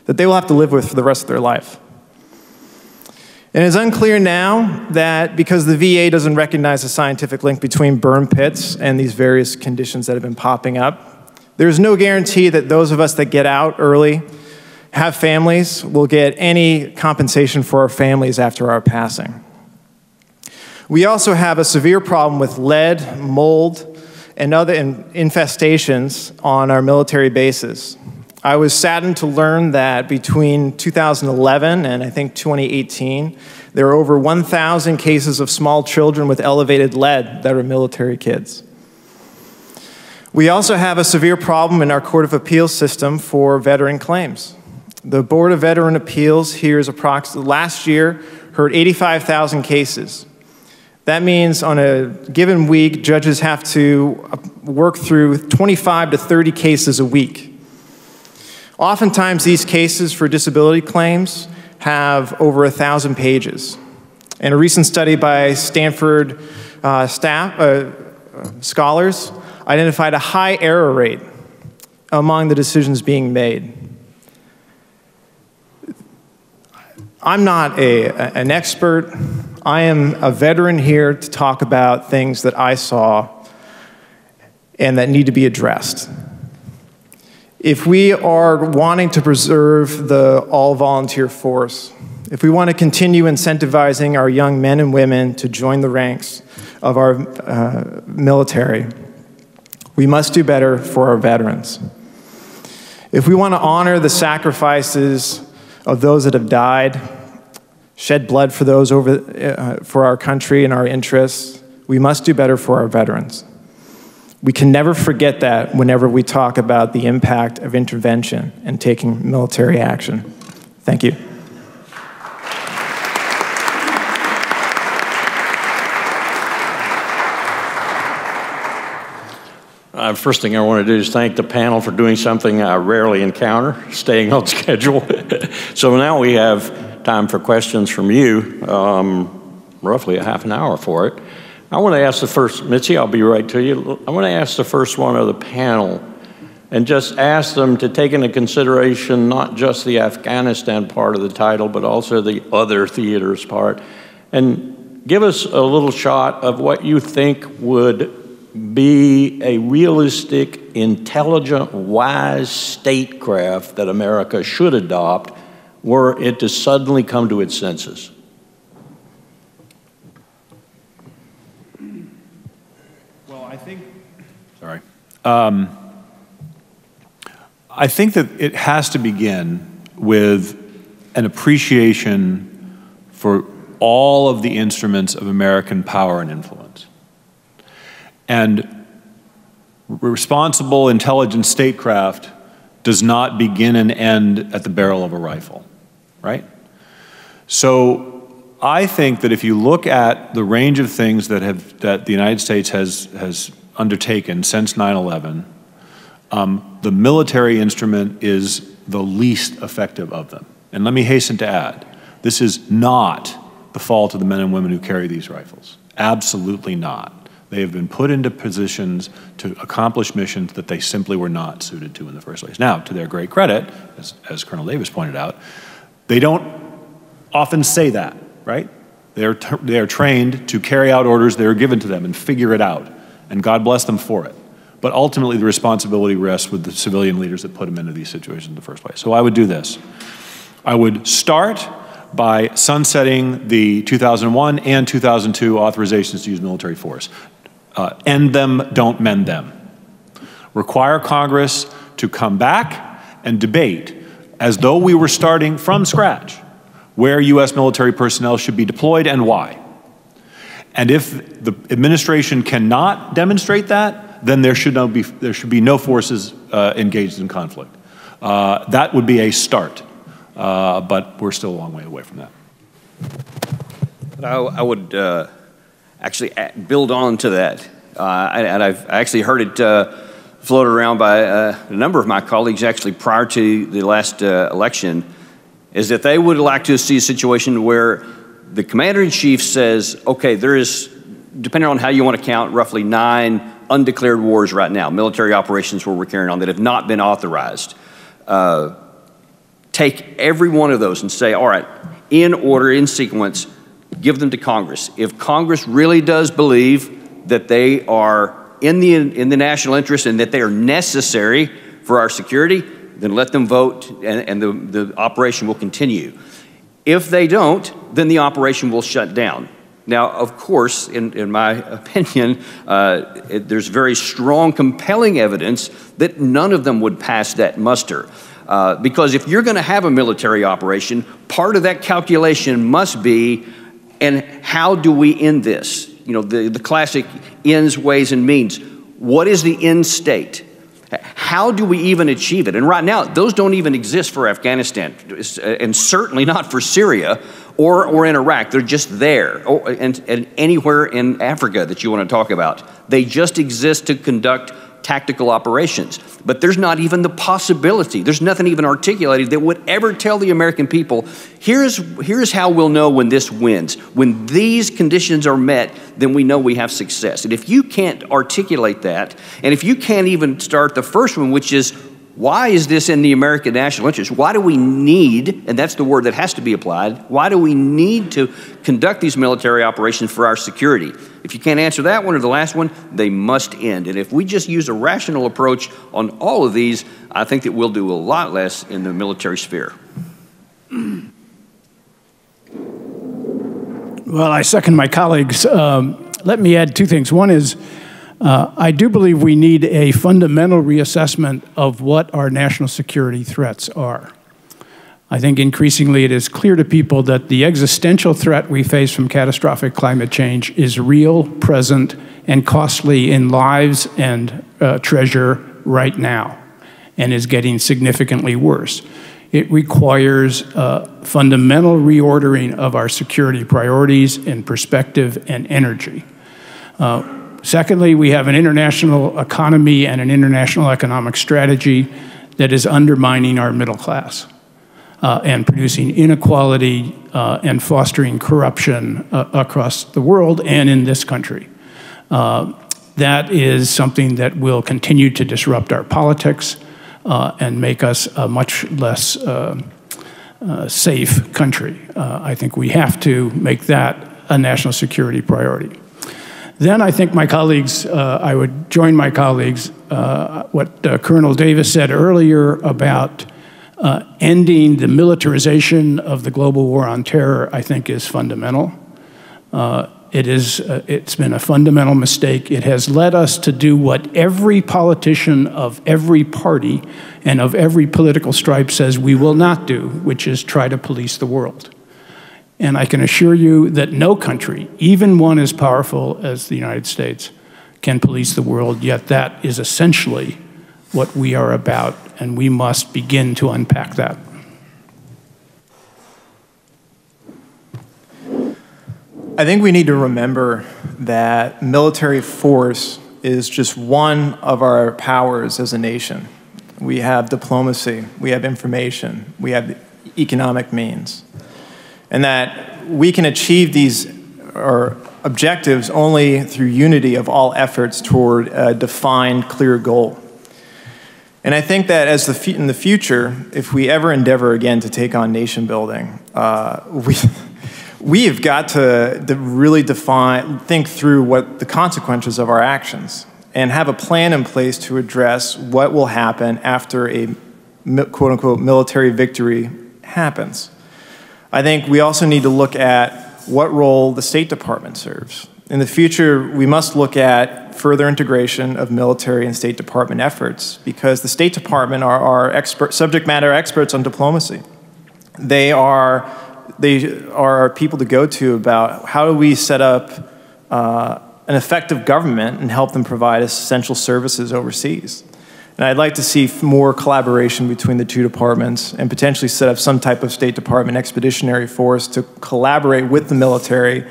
that they will have to live with for the rest of their life. And it's unclear now that because the VA doesn't recognize a scientific link between burn pits and these various conditions that have been popping up, there's no guarantee that those of us that get out early, have families, will get any compensation for our families after our passing. We also have a severe problem with lead, mold, and other infestations on our military bases. I was saddened to learn that between 2011 and I think 2018, there are over 1,000 cases of small children with elevated lead that are military kids. We also have a severe problem in our Court of Appeals system for veteran claims. The Board of Veteran Appeals last year heard 85,000 cases, That means on a given week, judges have to work through 25 to 30 cases a week. Oftentimes, these cases for disability claims have over 1,000 pages. And a recent study by Stanford scholars identified a high error rate among the decisions being made. I'm not an expert. I am a veteran here to talk about things that I saw and that need to be addressed. If we are wanting to preserve the all-volunteer force, if we want to continue incentivizing our young men and women to join the ranks of our military, we must do better for our veterans. If we want to honor the sacrifices of those that have died, shed blood for those for our country and our interests, we must do better for our veterans. We can never forget that whenever we talk about the impact of intervention and taking military action. Thank you. First thing I want to do is thank the panel for doing something I rarely encounter, staying on schedule. So now we have time for questions from you, roughly a half an hour for it. I want to ask the first, Mitzi, I'll be right to you. I want to ask the first one of the panel and just ask them to take into consideration not just the Afghanistan part of the title, but also the other theaters part, and give us a little shot of what you think would be a realistic, intelligent, wise statecraft that America should adopt were it to suddenly come to its senses. Well, I think that it has to begin with an appreciation for all of the instruments of American power and influence. And responsible, intelligent statecraft does not begin and end at the barrel of a rifle, right? So I think that if you look at the range of things that the United States has undertaken since 9/11, the military instrument is the least effective of them. And let me hasten to add, this is not the fault of the men and women who carry these rifles. Absolutely not. They have been put into positions to accomplish missions that they simply were not suited to in the first place. Now, to their great credit, as Colonel Davis pointed out, they don't often say that, right? They are trained to carry out orders that are given to them and figure it out, and God bless them for it. But ultimately, the responsibility rests with the civilian leaders that put them into these situations in the first place. So I would do this. I would start by sunsetting the 2001 and 2002 authorizations to use military force. End them, don't mend them. Require Congress to come back and debate, as though we were starting from scratch, where U.S. military personnel should be deployed and why. And if the administration cannot demonstrate that, then there should be no forces engaged in conflict. That would be a start, but we're still a long way away from that. I would actually build on to that. And I've actually heard it floated around by a number of my colleagues actually prior to the last election, is that they would like to see a situation where the commander-in-chief says, okay, there is, depending on how you want to count, roughly 9 undeclared wars right now, military operations where we're carrying on that have not been authorized. Take every one of those and say, all right, in order, in sequence, give them to Congress. If Congress really does believe that they are in the national interest and that they are necessary for our security, then let them vote and the operation will continue. If they don't, then the operation will shut down. Now, of course, in my opinion, there's very strong, compelling evidence that none of them would pass that muster. Because if you're going to have a military operation, part of that calculation must be, and how do we end this? You know, the classic ends, ways, and means. What is the end state? how do we even achieve it? And right now, those don't even exist for Afghanistan, and certainly not for Syria or in Iraq. They're just there, and anywhere in Africa that you want to talk about. They just exist to conduct tactical operations. But there's not even the possibility, there's nothing even articulated that would ever tell the American people, here's how we'll know when this wins. When these conditions are met, then we know we have success. And if you can't articulate that, and if you can't even start the first one, which is, why is this in the American national interest? Why do we need, and that's the word that has to be applied, why do we need to conduct these military operations for our security? If you can't answer that one or the last one, they must end. And if we just use a rational approach on all of these, I think that we'll do a lot less in the military sphere. Well, I second my colleagues. Let me add two things. One is, I do believe we need a fundamental reassessment of what our national security threats are. I think increasingly it is clear to people that the existential threat we face from catastrophic climate change is real, present, and costly in lives and treasure right now, and is getting significantly worse. It requires fundamental reordering of our security priorities in perspective and energy. Secondly, we have an international economy and an international economic strategy that is undermining our middle class and producing inequality and fostering corruption across the world and in this country. That is something that will continue to disrupt our politics and make us a much less safe country. I think we have to make that a national security priority. Then I think my colleagues, I would join my colleagues, what Colonel Davis said earlier about ending the militarization of the global war on terror, I think is fundamental. It's been a fundamental mistake. It has led us to do what every politician of every party and of every political stripe says we will not do, which is try to police the world. And I can assure you that no country, even one as powerful as the United States, can police the world, yet that is essentially what we are about, and we must begin to unpack that. I think we need to remember that military force is just one of our powers as a nation. We have diplomacy, we have information, we have economic means. And that we can achieve these objectives only through unity of all efforts toward a defined, clear goal. And I think that in the future, if we ever endeavor again to take on nation building, we've got to really think through what the consequences of our actions and have a plan in place to address what will happen after a quote-unquote military victory happens. I think we also need to look at what role the State Department serves. In the future, we must look at further integration of military and State Department efforts because the State Department are subject matter experts on diplomacy. They are people to go to about how do we set up an effective government and help them provide essential services overseas. And I'd like to see more collaboration between the two departments and potentially set up some type of State Department expeditionary force to collaborate with the military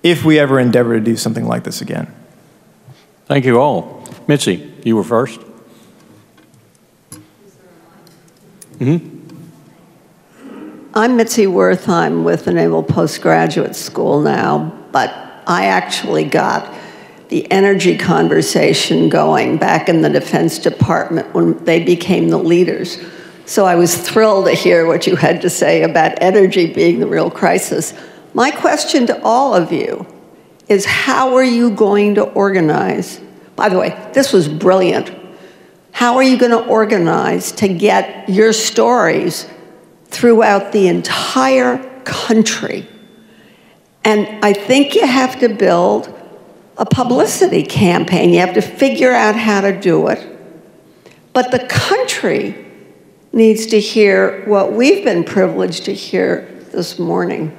if we ever endeavor to do something like this again. Thank you all. Mitzi, you were first. I'm Mitzi Worth. I'm with the Naval Postgraduate School now, but I actually got the energy conversation going back in the Defense Department when they became the leaders. So I was thrilled to hear what you had to say about energy being the real crisis. My question to all of you is, how are you going to organize? By the way, this was brilliant. How are you going to organize to get your stories throughout the entire country? And I think you have to build a publicity campaign. You have to figure out how to do it. But the country needs to hear what we've been privileged to hear this morning.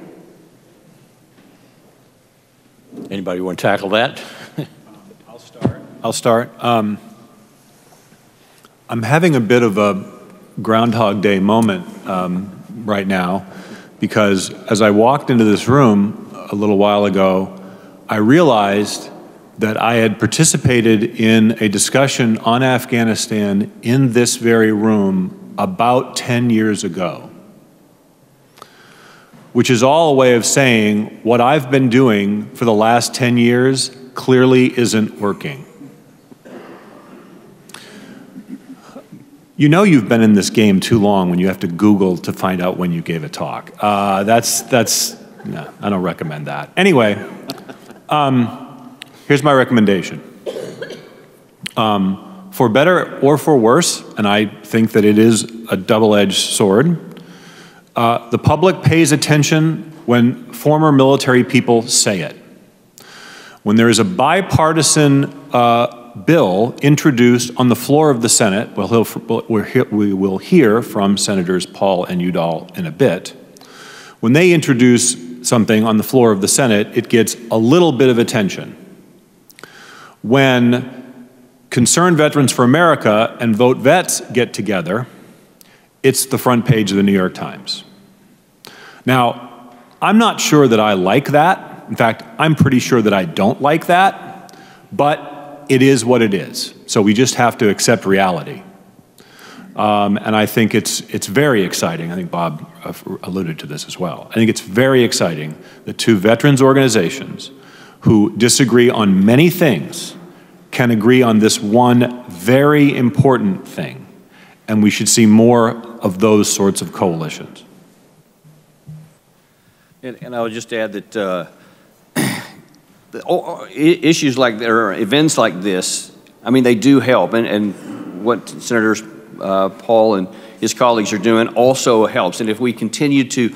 Anybody want to tackle that? I'll start. I'm having a bit of a Groundhog Day moment right now, because as I walked into this room a little while ago, I realized that I had participated in a discussion on Afghanistan in this very room about 10 years ago, which is all a way of saying what I've been doing for the last 10 years clearly isn't working. You know you've been in this game too long when you have to Google to find out when you gave a talk. No, I don't recommend that. Anyway, here's my recommendation. For better or for worse, and I think that it is a double-edged sword, the public pays attention when former military people say it. When there is a bipartisan bill introduced on the floor of the Senate, we will hear from Senators Paul and Udall in a bit. When they introduce something on the floor of the Senate, it gets a little bit of attention. When Concerned Veterans for America and Vote Vets get together, it's the front page of the New York Times. Now, I'm not sure that I like that. In fact, I'm pretty sure that I don't like that, but it is what it is. So we just have to accept reality. And I think it's very exciting. I think Bob alluded to this as well. I think it's very exciting that two veterans organizations who disagree on many things can agree on this one very important thing. And we should see more of those sorts of coalitions. And I would just add that issues like that, or events like this, I mean, they do help. And what Senators Paul and his colleagues are doing also helps. And if we continue to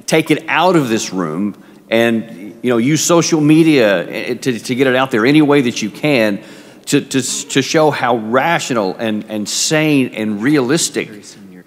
take it out of this room and use social media to get it out there any way that you can, to show how rational and sane and realistic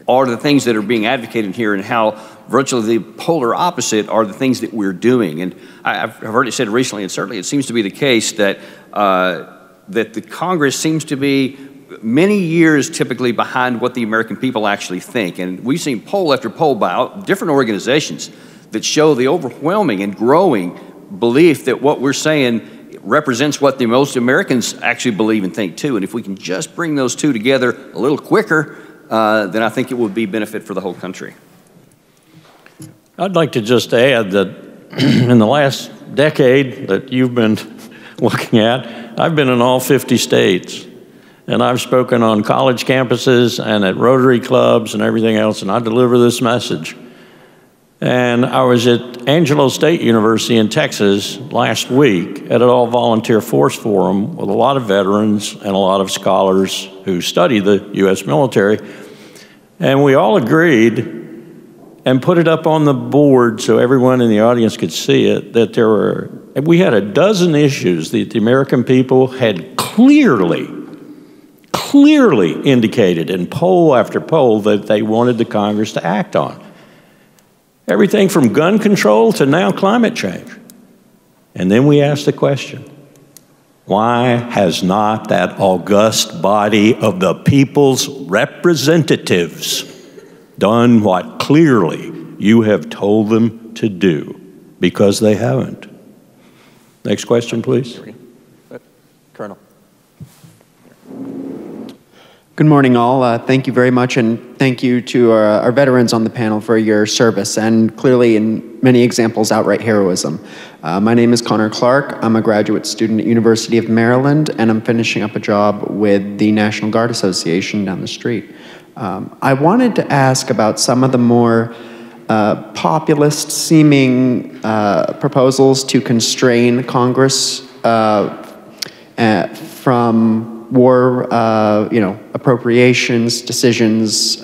are the things that are being advocated here, and how virtually the polar opposite are the things that we're doing. And I've heard it said recently, and certainly it seems to be the case, that that the Congress seems to be many years typically behind what the American people actually think. And we've seen poll after poll by different organizations that show the overwhelming and growing belief that what we're saying represents what the most Americans actually believe and think too. And if we can just bring those two together a little quicker, then I think it would be benefit for the whole country. I'd like to just add that in the last decade that you've been looking at, I've been in all 50 states. And I've spoken on college campuses and at Rotary clubs and everything else, and I deliver this message. And I was at Angelo State University in Texas last week at an all-volunteer force forum with a lot of veterans and a lot of scholars who study the U.S. military. And we all agreed and put it up on the board so everyone in the audience could see it, that we had a dozen issues that the American people had clearly indicated in poll after poll that they wanted the Congress to act on. Everything from gun control to now climate change. And then we asked the question, why has not that august body of the people's representatives done what clearly you have told them to do? Because they haven't. Next question, please. Colonel. Good morning, all. Thank you very much, and thank you to our veterans on the panel for your service, and clearly in many examples, outright heroism. My name is Connor Clark. I'm a graduate student at University of Maryland, and I'm finishing up a job with the National Guard Association down the street. I wanted to ask about some of the more populist-seeming proposals to constrain Congress from war, appropriations, decisions,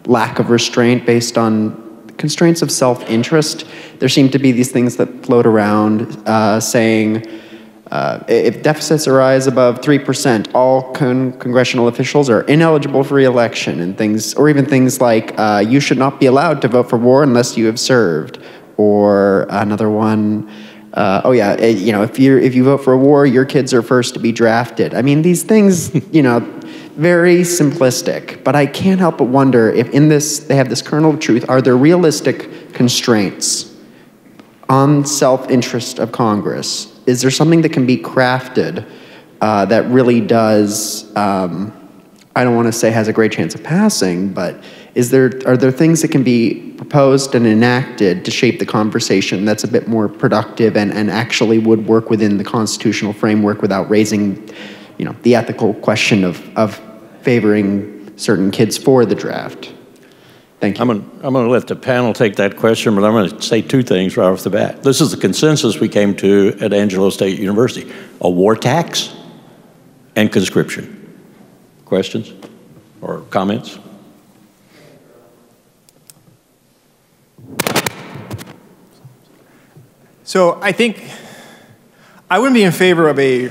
lack of restraint based on constraints of self-interest. There seem to be these things that float around saying if deficits arise above 3%, all congressional officials are ineligible for re-election, and things, or even things like you should not be allowed to vote for war unless you have served, or another one, if you vote for a war, your kids are first to be drafted. I mean, these things, very simplistic, but I can't help but wonder if in this they have this kernel of truth. Are there realistic constraints on self-interest of Congress? Is there something that can be crafted that really does, I don't want to say has a great chance of passing, but are there things that can be proposed and enacted to shape the conversation that's a bit more productive and actually would work within the constitutional framework without raising, the ethical question of favoring certain kids for the draft? Thank you. I'm going to let the panel take that question, but I'm going to say two things right off the bat. This is the consensus we came to at Angelo State University: a war tax and conscription. Questions or comments? So I think I wouldn't be in favor of a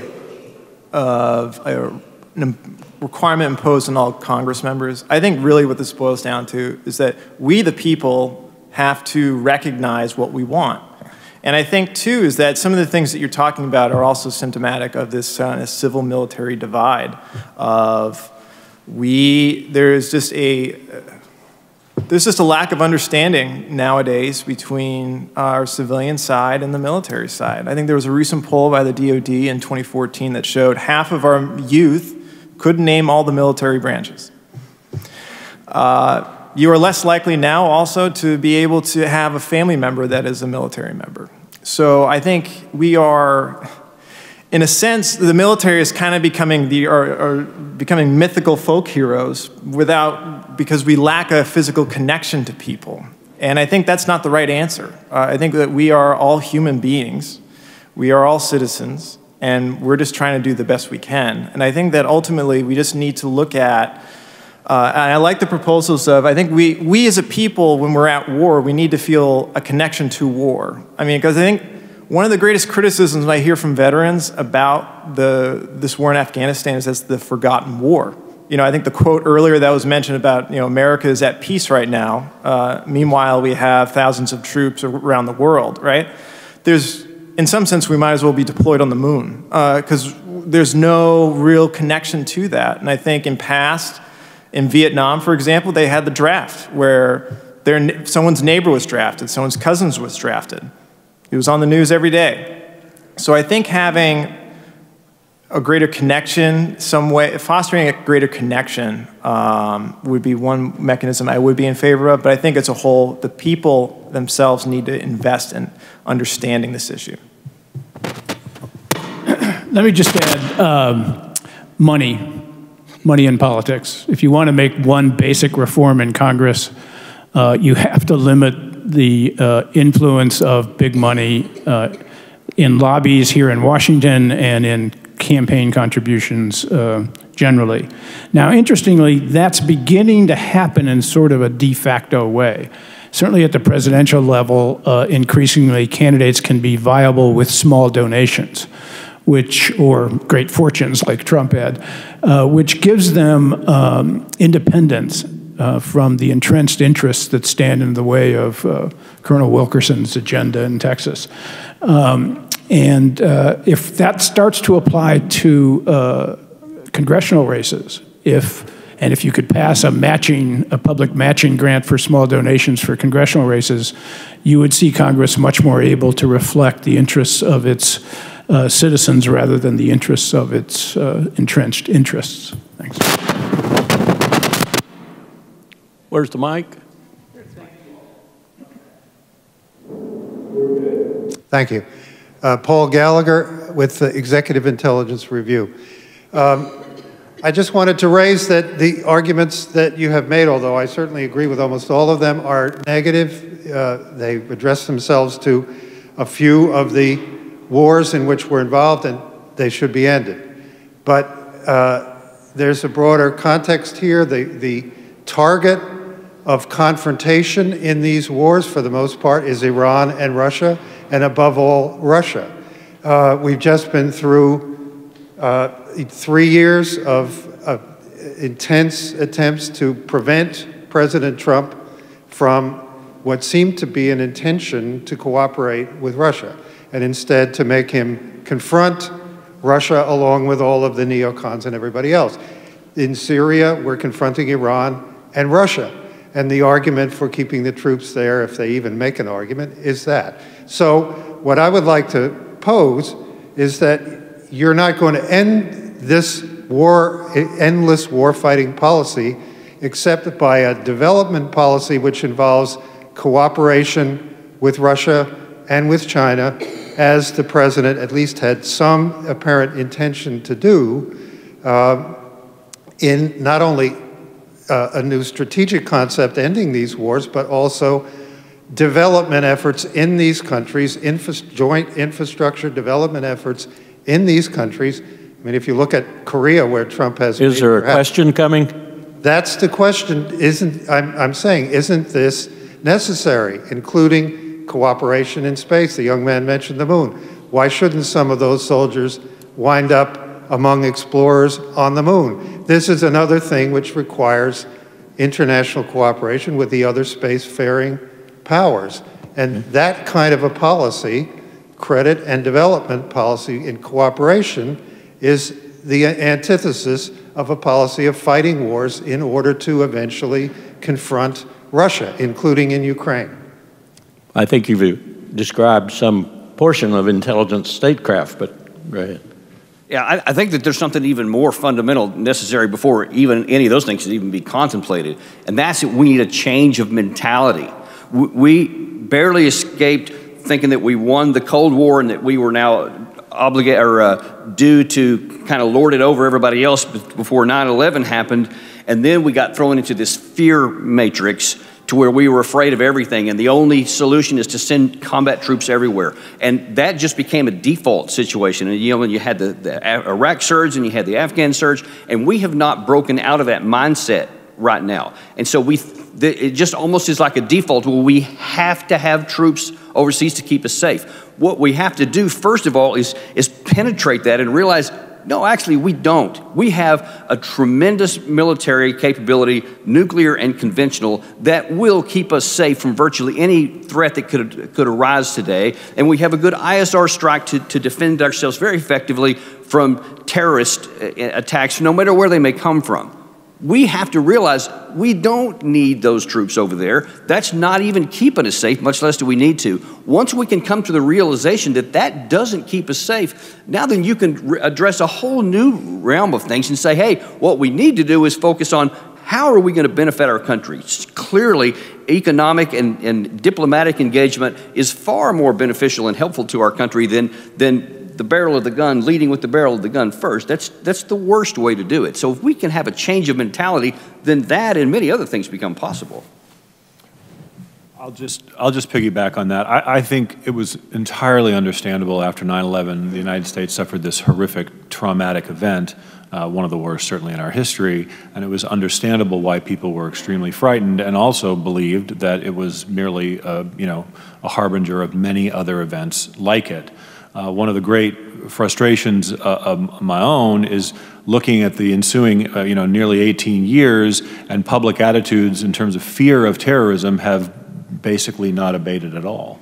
requirement imposed on all Congress members. I think really what this boils down to is that we, the people, have to recognize what we want. And I think, too, is that some of the things that you're talking about are also symptomatic of this civil-military divide of there's just a lack of understanding nowadays between our civilian side and the military side. I think there was a recent poll by the DoD in 2014 that showed half of our youth couldn't name all the military branches. You are less likely now also to be able to have a family member that is a military member. So I think we are, in a sense, the military is kind of becoming becoming mythical folk heroes because we lack a physical connection to people. And I think that's not the right answer. I think that we are all human beings. We are all citizens, and we're just trying to do the best we can. And I think that ultimately we just need to look at, and I like the proposals of, I think we as a people, when we're at war, we need to feel a connection to war. I mean, because I think one of the greatest criticisms I hear from veterans about this war in Afghanistan is it's the forgotten war. I think the quote earlier that was mentioned about, America is at peace right now. Meanwhile, we have thousands of troops around the world, right? In some sense, we might as well be deployed on the moon because there's no real connection to that. And I think in Vietnam, for example, they had the draft where someone's neighbor was drafted, someone's cousin was drafted. It was on the news every day. So I think having a greater connection, fostering a greater connection would be one mechanism I would be in favor of, but I think as a whole, the people themselves need to invest in understanding this issue. Let me just add money in politics. If you want to make one basic reform in Congress, you have to limit the influence of big money in lobbies here in Washington and in campaign contributions generally. Now, interestingly, that's beginning to happen in sort of a de facto way. Certainly at the presidential level, increasingly candidates can be viable with small donations, or great fortunes like Trump had, which gives them independence from the entrenched interests that stand in the way of Colonel Wilkerson's agenda in Texas. And if that starts to apply to congressional races, if you could pass a public matching grant for small donations for congressional races, you would see Congress much more able to reflect the interests of its citizens rather than the interests of its entrenched interests. Thanks. Where's the mic? Thank you. Paul Gallagher with the Executive Intelligence Review. I just wanted to raise that the arguments that you have made, although I certainly agree with almost all of them, are negative. They address themselves to a few of the wars in which we're involved, and they should be ended. But there's a broader context here. The target of confrontation in these wars, for the most part, is Iran and Russia, and above all, Russia. We've just been through 3 years of intense attempts to prevent President Trump from what seemed to be an intention to cooperate with Russia, and instead to make him confront Russia along with all of the neocons and everybody else. In Syria, we're confronting Iran and Russia. And the argument for keeping the troops there, if they even make an argument, is that. So what I would like to pose is that you're not going to end this endless war-fighting policy except by a development policy which involves cooperation with Russia and with China, as the president at least had some apparent intention to do, in not only a new strategic concept ending these wars, but also development efforts in these countries, joint infrastructure development efforts in these countries. I mean, if you look at Korea, where Trump has— Is there a question coming? That's the question. I'm saying, isn't this necessary, including cooperation in space? The young man mentioned the moon. Why shouldn't some of those soldiers wind up among explorers on the moon? This is another thing which requires international cooperation with the other spacefaring powers. And that kind of a policy, credit and development policy in cooperation, is the antithesis of a policy of fighting wars in order to eventually confront Russia, including in Ukraine. I think you've described some portion of intelligence statecraft, but go ahead. Yeah, I think that there's something even more fundamental necessary before even any of those things should even be contemplated, and that's that we need a change of mentality. We barely escaped thinking that we won the Cold War and that we were now obligated or due to kind of lord it over everybody else before 9/11 happened, and then we got thrown into this fear matrix to where we were afraid of everything, and the only solution is to send combat troops everywhere. And that just became a default situation. And you know, you had the Iraq surge and you had the Afghan surge, and we have not broken out of that mindset right now. And so it just almost is like a default. Well, we have to have troops overseas to keep us safe. What we have to do, first of all, is penetrate that and realize, no, actually, we don't. We have a tremendous military capability, nuclear and conventional, that will keep us safe from virtually any threat that could arise today. And we have a good ISR strike to defend ourselves very effectively from terrorist attacks, no matter where they may come from. We have to realize we don't need those troops over there. That's not even keeping us safe, much less do we need to. Once we can come to the realization that that doesn't keep us safe, now then you can address a whole new realm of things and say, hey, what we need to do is focus on how are we going to benefit our country? Clearly, economic and diplomatic engagement is far more beneficial and helpful to our country than the barrel of the gun, leading with the barrel of the gun first. That's the worst way to do it. So if we can have a change of mentality, then that and many other things become possible. I'll just piggyback on that. I think it was entirely understandable after 9/11, the United States suffered this horrific traumatic event, one of the worst certainly in our history, and it was understandable why people were extremely frightened and also believed that it was merely a harbinger of many other events like it. One of the great frustrations of my own is looking at the ensuing, nearly 18 years, and public attitudes in terms of fear of terrorism have basically not abated at all.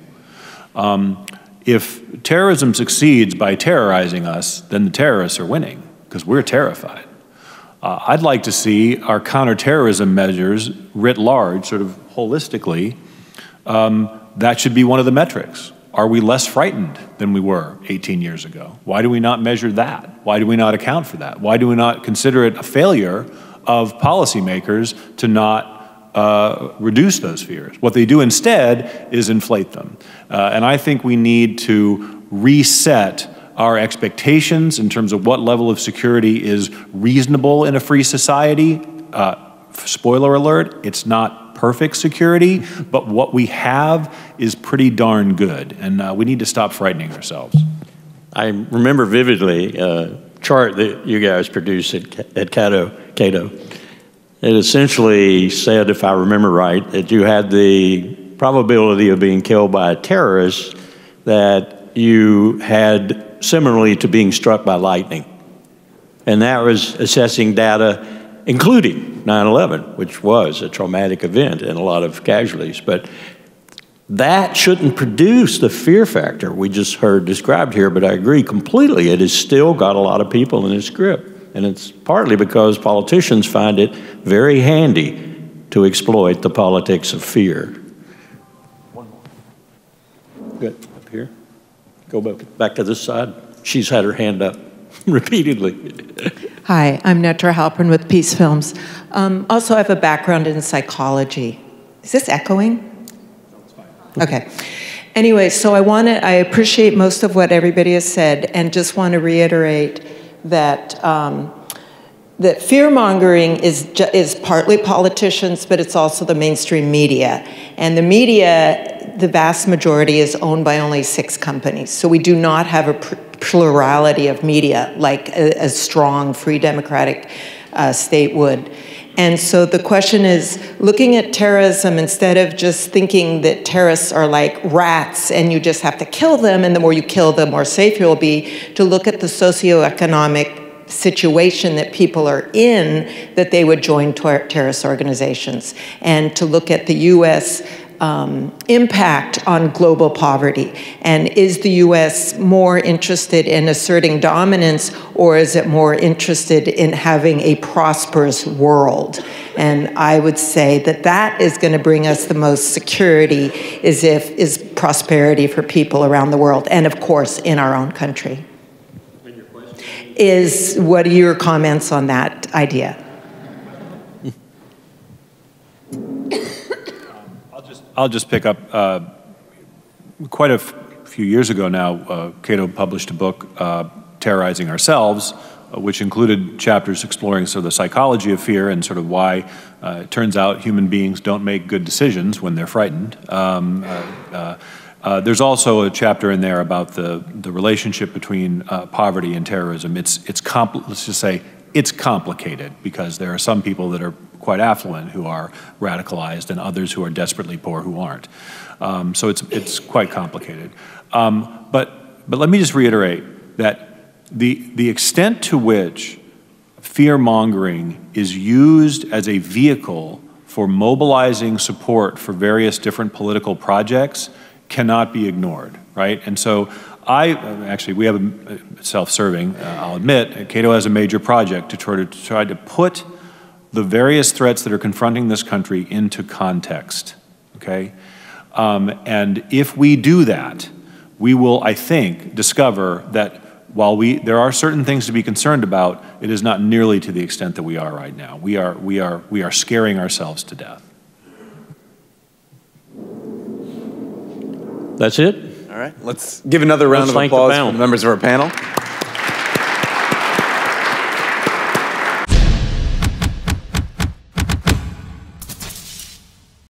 If terrorism succeeds by terrorizing us, then the terrorists are winning, because we're terrified. I'd like to see our counterterrorism measures writ large, sort of holistically. That should be one of the metrics. Are we less frightened than we were 18 years ago? Why do we not measure that? Why do we not account for that? Why do we not consider it a failure of policymakers to not reduce those fears? What they do instead is inflate them. And I think we need to reset our expectations in terms of what level of security is reasonable in a free society. Spoiler alert, it's not perfect security, but what we have is pretty darn good, and we need to stop frightening ourselves. I remember vividly a chart that you guys produced at Cato. It essentially said, if I remember right, that you had the probability of being killed by a terrorist that you had similarly to being struck by lightning. And that was assessing data including 9/11, which was a traumatic event and a lot of casualties. But that shouldn't produce the fear factor we just heard described here, but I agree completely. It has still got a lot of people in its grip. And it's partly because politicians find it very handy to exploit the politics of fear. One more. Good. Up here. Go back to this side. She's had her hand up repeatedly. Hi, I'm Netra Halpern with Peace Films. Also, I have a background in psychology. Is this echoing? Okay. Anyway, so I appreciate most of what everybody has said, and just want to reiterate that that fear-mongering is partly politicians, but it's also the mainstream media. And the media, the vast majority, is owned by only 6 companies. So we do not have a plurality of media like a strong, free, democratic state would. And so the question is, looking at terrorism, instead of just thinking that terrorists are like rats and you just have to kill them, and the more you kill, the more safe you'll be, to look at the socioeconomic situation that people are in, that they would join terrorist organizations, and to look at the U.S. Impact on global poverty. And is the U.S. more interested in asserting dominance, or is it more interested in having a prosperous world? And I would say that that is going to bring us the most security, is prosperity for people around the world, and of course in our own country. What are your comments on that idea? I'll just pick up. Quite a few years ago now, Cato published a book, Terrorizing Ourselves, which included chapters exploring sort of the psychology of fear and sort of why it turns out human beings don't make good decisions when they're frightened. There's also a chapter in there about the relationship between poverty and terrorism. Let's just say it's complicated, because there are some people that are quite affluent who are radicalized, and others who are desperately poor who aren't. So it's quite complicated. But let me just reiterate that the extent to which fear-mongering is used as a vehicle for mobilizing support for various different political projects cannot be ignored, right? And so actually, we have a self-serving, I'll admit, Cato has a major project to try to put the various threats that are confronting this country into context, okay? And if we do that, we will, I think, discover that while there are certain things to be concerned about, it is not nearly to the extent that we are right now. We are scaring ourselves to death. That's it? All right, let's give another round of applause for the members of our panel.